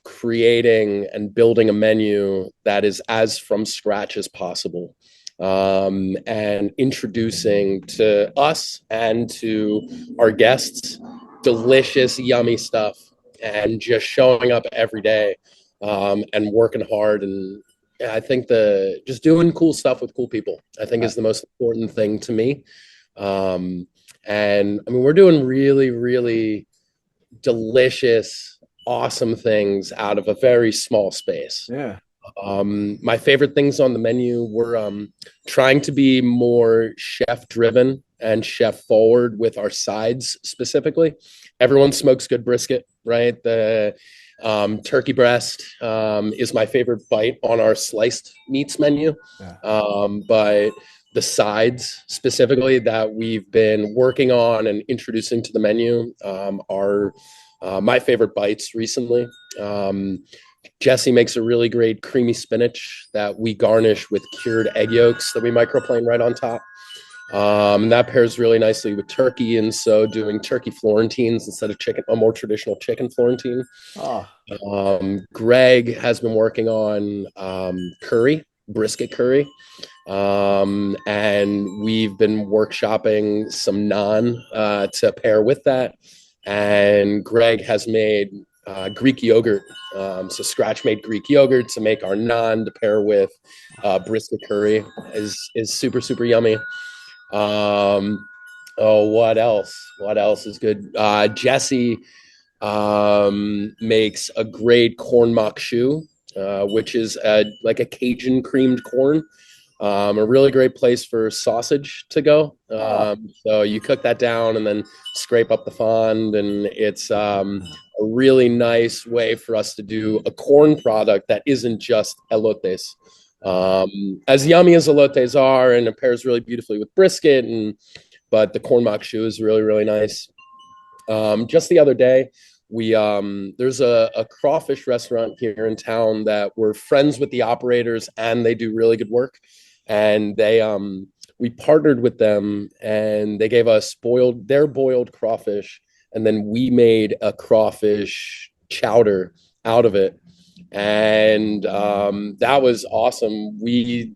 creating and building a menu that is as from scratch as possible, and introducing to us and to our guests delicious, yummy stuff, and just showing up every day, and working hard. And I think the just doing cool stuff with cool people, I think, Uh, is the most important thing to me. Um, and I mean, we're doing really, really delicious, awesome things out of a very small space. yeah. My favorite things on the menu were trying to be more chef driven and chef forward with our sides specifically. Everyone smokes good brisket, right? The turkey breast is my favorite bite on our sliced meats menu. Yeah. But the sides specifically that we've been working on and introducing to the menu are my favorite bites recently. Jesse makes a really great creamy spinach that we garnish with cured egg yolks that we microplane right on top. That pairs really nicely with turkey, and so doing turkey Florentines instead of chicken, a more traditional chicken Florentine. Oh, Greg has been working on curry, brisket curry, and we've been workshopping some naan to pair with that. And Greg has made Greek yogurt, so scratch made Greek yogurt to make our naan to pair with brisket curry is super super yummy. Um, oh, what else? What else is good? Jesse makes a great corn makshu, which is like a Cajun creamed corn. A really great place for sausage to go. So you cook that down and then scrape up the fond, and it's a really nice way for us to do a corn product that isn't just elotes. As yummy as elotes are, and it pairs really beautifully with brisket, but the corn makshu is really really nice. Just the other day, we there's a crawfish restaurant here in town that we're friends with the operators, and they do really good work. And we partnered with them, and they gave us their boiled crawfish, and then we made a crawfish chowder out of it, and that was awesome. We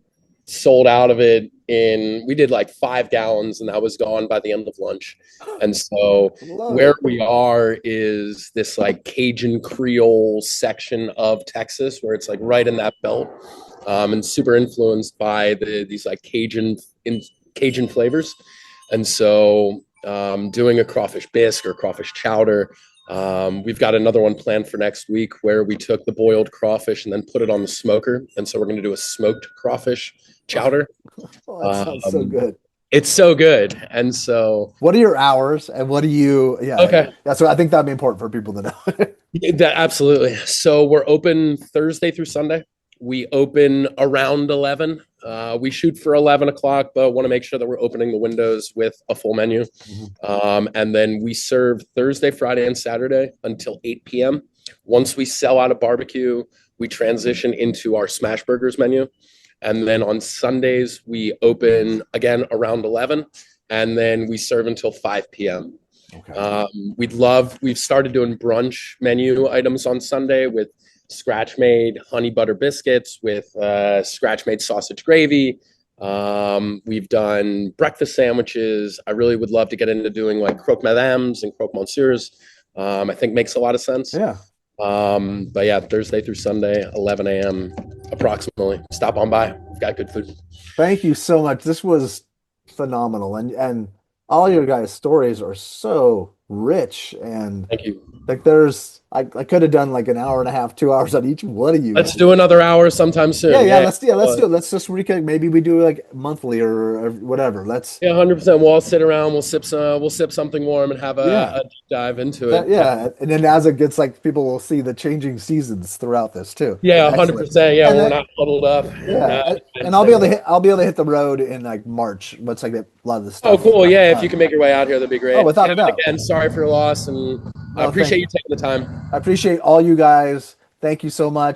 sold out of it we did like 5 gallons, and that was gone by the end of lunch. And so Love where it. we are is this like Cajun Creole section of Texas, where it's like right in that belt, and super influenced by these like Cajun flavors. And so doing a crawfish bisque or crawfish chowder. We've got another one planned for next week where we took the boiled crawfish and then put it on the smoker. And so we're going to do a smoked crawfish chowder. Oh, that sounds so good. It's so good. And so, What are your hours and what do you, yeah. Okay. That's what I think that'd be important for people to know. Absolutely. So we're open Thursday through Sunday. We open around 11. We shoot for 11 o'clock, but want to make sure that we're opening the windows with a full menu. And then we serve Thursday, Friday, and Saturday until 8 p.m. Once we sell out of barbecue, we transition into our smash burgers menu. And then on Sundays, we open again around 11, and then we serve until 5 p.m. Okay. We've started doing brunch menu items on Sunday with scratch-made honey butter biscuits with scratch-made sausage gravy. We've done breakfast sandwiches. I really would love to get into doing like croque madames and croque monsieurs. I think makes a lot of sense. Yeah. But yeah, Thursday through Sunday, 11 a.m. approximately. Stop on by. We've got good food. Thank you so much. This was phenomenal. And all your guys' stories are so rich, and Thank you. like I could have done like an hour and a half, 2 hours on each one of you. Let's do another hour sometime soon. Let's do it. Let's just reconnect. Maybe we do like monthly or whatever. Let's 100%. We'll all sit around. We'll sip something warm and have a deep dive into it. And then as it gets, like, people will see the changing seasons throughout this too. 100%. Yeah, And we're then- not huddled up. And I'll be able to hit the road in like March. But like a lot of the stuff. Oh, cool. Yeah, if you can make your way out here, that'd be great. Oh, without a doubt. Again, sorry for your loss, and I appreciate you taking the time. I appreciate all you guys. Thank you so much.